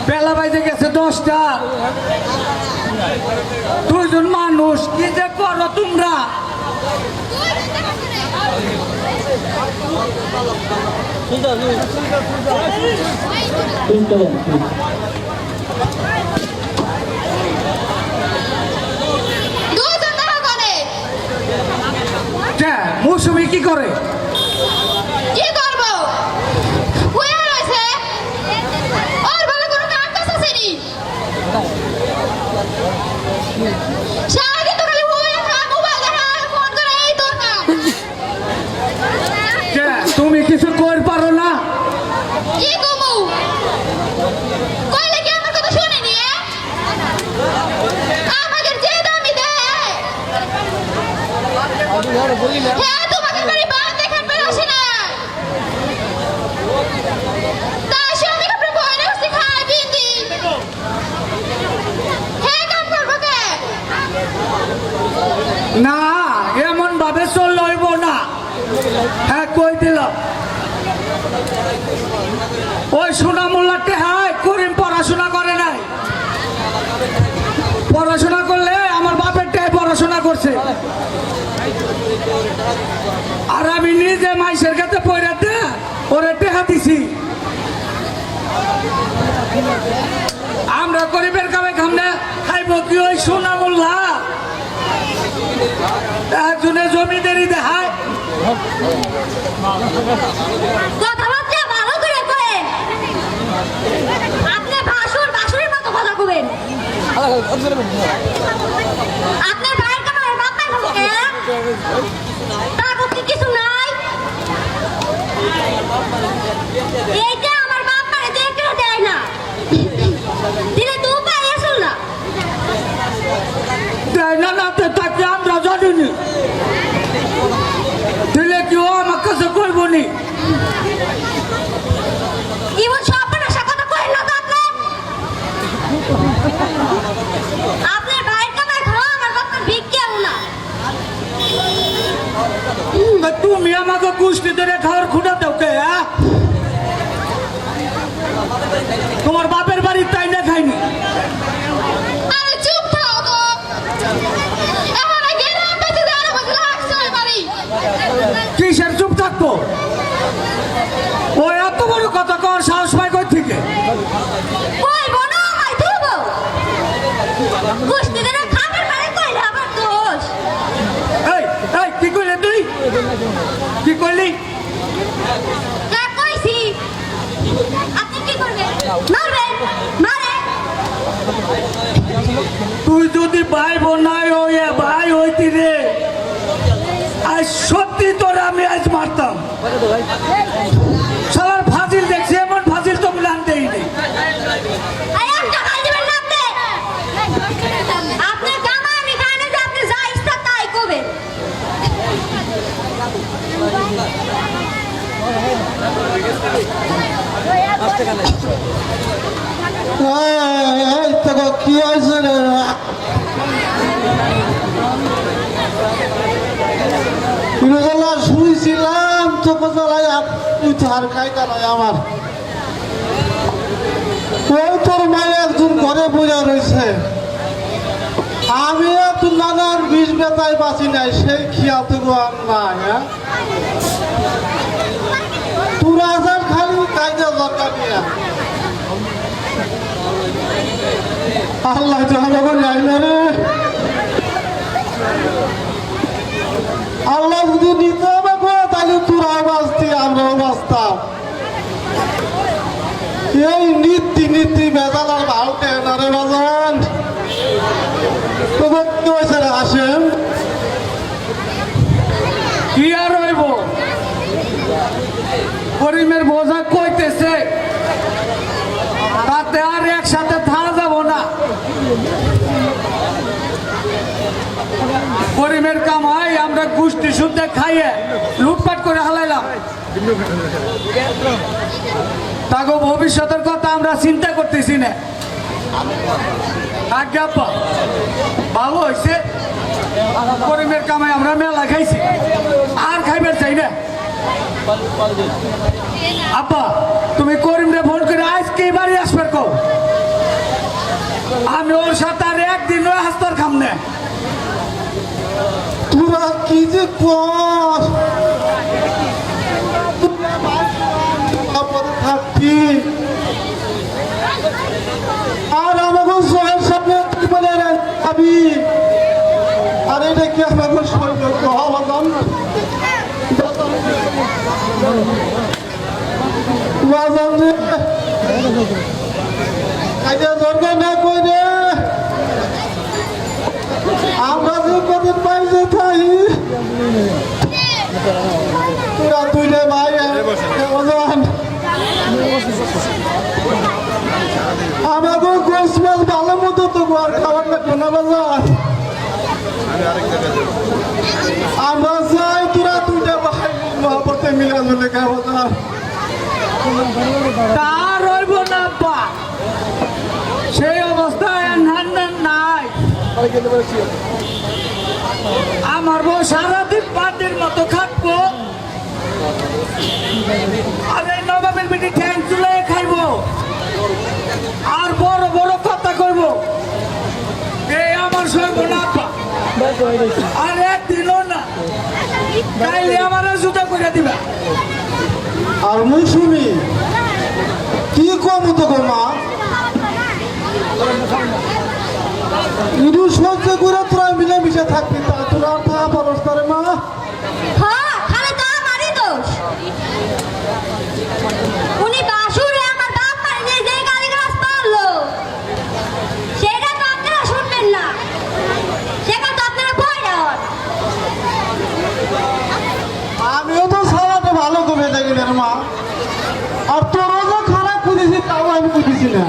বেলা বাইজে গেছে 10টা। দুইজন মানুষ কি যে করো তোমরা? দুজন দেখা করে মৌসুমি কি করে? কি করবো? হয়ে রয়েছে, ওর ভালো কোনো কাজ কাজ আসেনি। সারাদিন তো খালি হয়ে দেখা, মোবাইল দেখা, ফোন করে, এই তোর কাম। তুমি কিছু কর পারো না? কি কমু? কইলে কি আমার কথা শুনেনি? আমাদের যে দামি দেয়, হ্যাঁ তোমাকে বাড়ি বাদ দেখান বের আসে না। তাই স্বামী আপনার ভয় না হচ্ছে খায় বিন্দি। হ্যাঁ কাম করবো কে? না, এমন ভাবে চল লইব না। হ্যাঁ কই দিলাম, ওই সোনা মোল্লাকে হ্যাঁ করিম পড়াশোনা করে নাই। পড়াশোনা করলে আমার বাপের টাই পড়াশোনা করছে, আর আমি নিজে মাইসের কাছে পড়াতে ওরে টেহা দিছি। আমরা গরিবের কামে খামনে খাইব কি ওই সোনা মোল্লা? একজনে জমিদারি দেখায়। কথাবার্তা ভালো করে করেন, আপনি বাসুরের মতো কথা কবেন। আপনার ভাইয়ের কামাই বাপার ভাবকে তার কি কিছু নাই? এইটা আমার বাপারে দেখে দেয় না, দিলে তো উপায় আসল না। দেয় না নাতে তাকে আমরা জানিনি, দিলে কি ও আমার কাছে করবো নি? ইমন সবার আশা কথা কইল না তো আপনি। আপনার ভাইয়ের কামাই খাওয়া আমার বাপার ভিক্ষাও না। তুমি আমাকে কুস্তি ধরে খাওয়ার খুঁড়া দাও কে? তোমার বাপের বাড়ি তাই না খাইনি? আরে চুপ থাও তো, এখন গেলে বেঁচে দেওয়ার বদলে হাসতে পারি। কিসের চুপ থাকবো? ও এত বড় কথা কর সাহস পাই কই থেকে? কইবো না আমায় দেবো, কুস্তি ধরে খাবার পারে কইলে আমার দোষ। এই এই কি কইলে তুই? কি কইলি? যা কইছি, আপনি কি করবেন? মারবেন? মারেন। তুই যদি ভাই বোনাই হইয়া ভাই হইতি রে, আজ সত্যি তোর আমি আজ মারতাম। সবার ফাজিল দেখছি, এমন ফাজিল তো মিলান দেয়নি। আরে একটা গাল দিবেন না আপনি। আপনি কামানি খানে যে আপনি যা ইচ্ছা তাই করবেন। কি হয়েছে রে? শুয়েছিলাম চোখে জ্বালায় আর খাইতা নাই আমার। ওই তোর মায়ের একজন ঘরে বোঝা রয়েছে, আমি তো নানান বিষ বেতায় বাঁচি নাই, সেই খেয়াল তো আর নাই। হ্যাঁ তোরা যার খালি কায়দা দরকার নিয়ে আল্লাহ যখন আইলে রে, আল্লাহ যদি নিতে হবে তাহলে তোরাও বাঁচতি আমরাও বাঁচতাম। এই নীতি বেজাল আর ভালো কেন রে বাজান? তোমার কি হয়েছে রে হাসেম? কি আর হইব? করিমের বোঝা কই করিমের কামাই আমরা গোষ্ঠী শুদ্ধে খাইয়ে লুটপাট করে হালাইলাম। তাগো ভবিষ্যতের কথা আমরা চিন্তা করতেছি না। আজ্ঞা আব্বা, ভালো হয়েছে করিমের কামাই আমরা মেলা খাইছি, আর খাইবার চাই না। আব্বা, তুমি করিমরে ফোন করে আজকে বাড়ি আসবার কো, আমি ওর সাথে আর একদিন হাস্তার খাম না। তোরা কি যে কর থাকবি আর আমাকে সবার সামনে বলে খাবি, আর এটা কি আমাকে সৌভাগ্য হওয়া যান দরকার না করে আমরা যে কদিন পাইছে থাই তোরা দুইটা ভাই আমাকে গোস মাছ ভালো মতো তো খাবার লাগবে না বাজার। আমরা চাই তোরা দুইটা ভাই মহাপতে মিলা জলে খাওয়া বাজার। তার রইব না আব্বা, সেই অবস্থায় নাই। আমার বউ সারাদিন পাটির মতো খাটবো, আর এই নবাবের বেটি ঠ্যাং চুলে খাইবো, আর বড় বড় কথা কইব। এই আমার সইব না আব্বা, আর একদিনও না, তাইলে আমার জুতা করে দিবা। আর মৌসুমি কি কম তো গো মা, ইদু সহ্য করে তোরা মিলেমিশে থাকবি, তা তোরা আর থাকা পারস না রে মা। হ্যাঁ, খালি তো আমারই দোষ। উনি বাসুরে আমার বাপ মারিয়ে যে গালিগালাজ পারলো, সেটা তো আপনারা শুনবেন না, সেটা তো আপনারা ভয় দেওয়ার। আমিও তো সারাটা ভালো করে দেখি না রে মা, আর তোরা যে খারাপ করেছিস তাও আমি বুঝেছি না।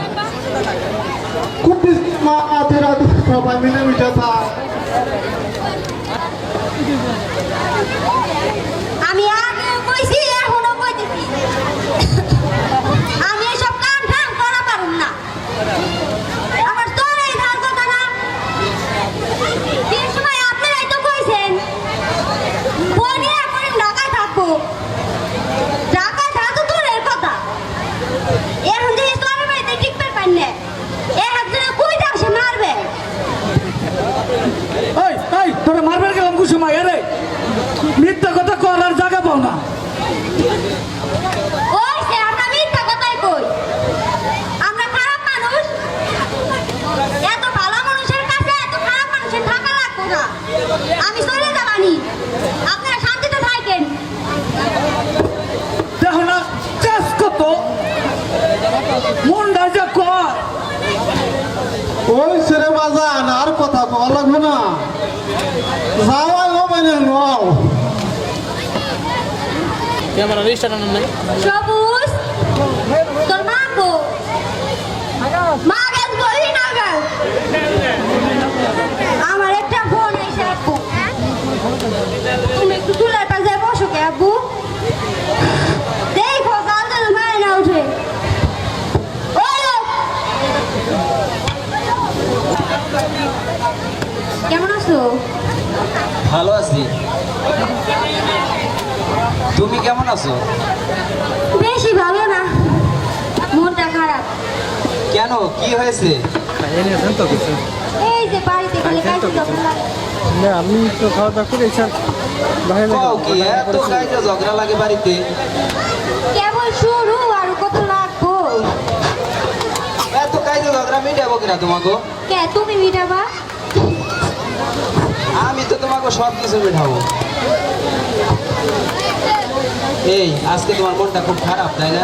খুব মা তোরা সবাই মিলেমিশে থাক। আমি আগেও কইছি, এখনো কইতেছি, আমি এসব কাম ঠাম করা পারুম না। আমার তোরাই ধার কথা না, বিয়ের সময় আপনারাই তো কইছেন বনি এখন ঢাকায় থাকবো। ঢাকায় থাকতো তোরের কথা, এখন যে ইসলামের বাড়িতে টিকতে পারেন না, একজনে কই দাও সে মারবে। এই এই তোরা মারবার গেলাম কুসুমাই, আরে মিথ্যা কথা করার জায়গা পাও না। ওই সে আমরা মিথ্যা কথাই কই, আমরা খারাপ মানুষ। এত ভালো মানুষের কাছে এত খারাপ মানুষের থাকা লাগবো না, আমি চলে যাবানি, আপনারা শান্তিতে থাকেন। দেখো না চাষ কত মনটা যে কর। ওই ছেড়ে বাজান আর কথা কওয়া লাগবে না, যাওয়াই ও মানে নাও। সবুজ তোর মা গো, মা গেল বলি না গেল, আমার একটা ফোন এসে আপু, তুমি একটু চুলার পাশে বসো কে আপু, দেখো কাল যেন মারে না উঠে। ওই লোক, কেমন আছো? ভালো আছি, তুমি কেমন আছো? বেশি ভালো না, মনটা খারাপ। কেন, কি হয়েছে? এই যে বাড়িতে খালি কাজ লাগে। কও কি, এত কাজে ঝগড়া লাগে বাড়িতে? কেবল শুরু, আর কত লাগবো? এত কাজে ঝগড়া মিটাবো কিনা তোমাকে? কে তুমি মিটাবা? আমি তো তোমাকে সব কিছু মিটাবো। এই আজকে তোমার মনটা খুব খারাপ, তাই না?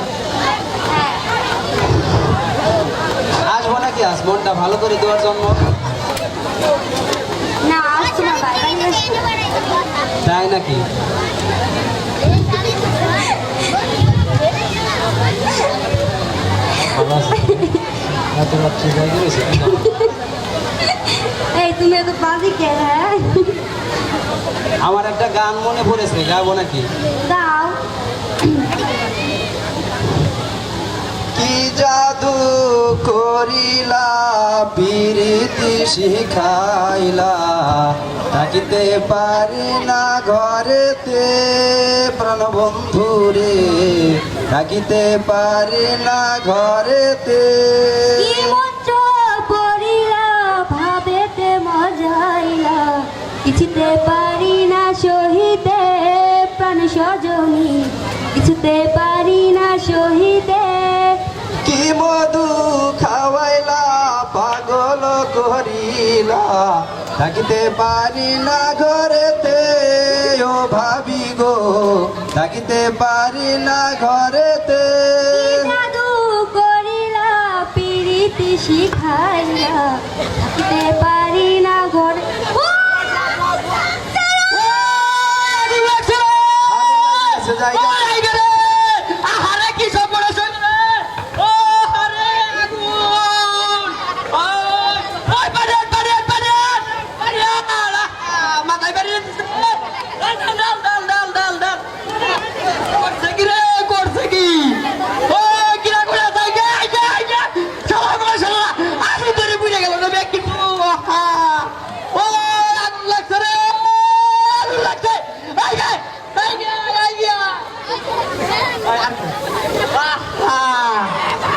হ্যাঁ, আসবো নাকি আজ মনটা ভালো করে দেওয়ার জন্য? না আজ তোমার বাড়ি তাই নাকি? ভালো আছি। এত রাত্রি হয়ে গেছে। এই তুমি এত বাজি কে হ্যাঁ আমার একটা গান মনে পড়েছে, গাবো নাকি? দাও কি জাদু করিলা প্রীতি শিখাইলা থাকিতে পারি না ঘরেতে প্রাণ বন্ধু রে থাকিতে পারি না ঘরেতে কি মঞ্চ পড়িলা ভাবেতে মজাইলা কিছুতে পারি না সহিতে প্রাণ সজনী কিছুতে পারি না সহিতে কি মধু খাওয়াইলা পাগল করিলা থাকিতে পারি না ঘরেতে ও ভাবি গো থাকিতে পারি না ঘরেতে জাদু করিলা প্রীতি শিখাইলা থাকিতে পারি না ঘরে আহারে কি সব বড় শুনবে ও আরে আগুন ওই পারে মাথায় পারে ডাল করছে কি রে করছে কি ও কিরা করে যাইগে আইগে শালা আমি ধরে বুঝে গেল না ব্যাগ কিন্তু ও আগুন লাগছে রে আগুন লাগছে আইগে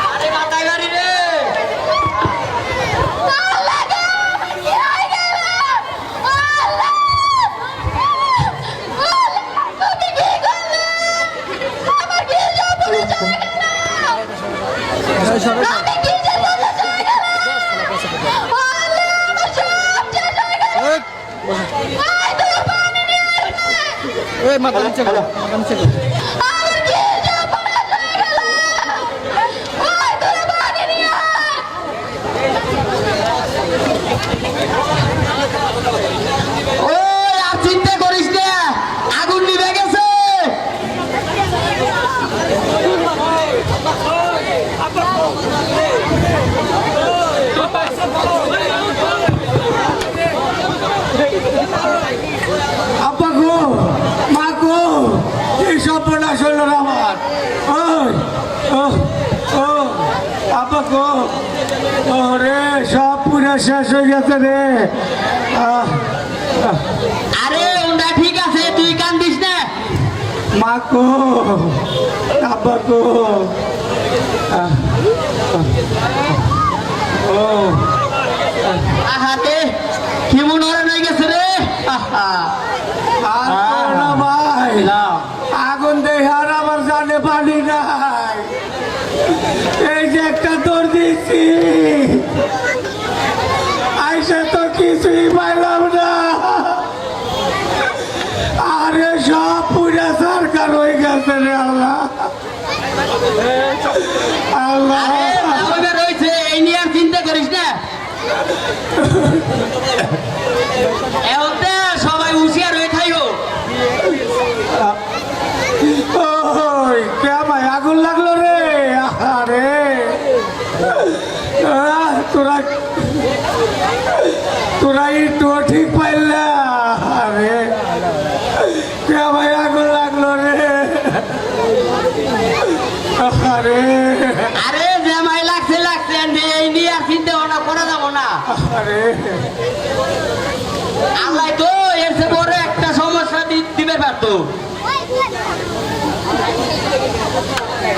আরে মাথায় বাড়ি রে চিন্তা করিস না আগুন নিভে গেছে আব্বা গো মা গো এই সর্বনাশ হইল রে আমার ওই ও ও আব্বা গো ও রে সব পুরো শেষ হয়ে গেছে রে আরে ওটা ঠিক আছে তুই কান্দিস না মা গো আব্বা গো ও আহাতে কেমন ওরা হয়ে গেছে রে আর না ভাই আগুন দেখে আর আমার জানে পানি নাই এই যে একটা দৌড় দিচ্ছি আইসে তো কিছুই পাইলাম না আরে সব পুরা সরকার হয়ে গেছে রে আল্লাহ আল্লাহ আমাদের রয়েছে এই নিয়ে আর চিন্তা করিস না এখন তো সবাই হুঁশিয়ার হয়ে খাইও ওই কে ভাই আগুন লাগলো রে আরে তোরা একটু ঠিক পাইলা আরে কে ভাই আগুন লাগলো রে আরে আরে জামাই লাগছে এই নিয়ে আর চিন্তা ভাবনা করা যাবো না আরে আল্লাহ তো এর চেয়ে বড় একটা সমস্যা দিতে পারতো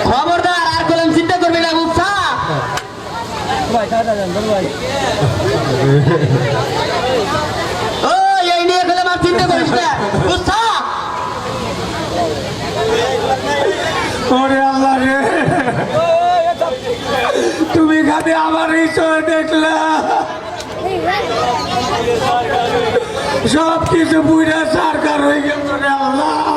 খবরদার আর কোনো চিন্তা করবি না বুঝছা ও এই নিয়ে গেলে আমার চিন্তা করিস না বুঝছা ওরে আল্লাহ রে তুমি খালি আমার এই চোখে দেখলা সব কিছু বুঝা সরকার হয়ে গেল রে আল্লাহ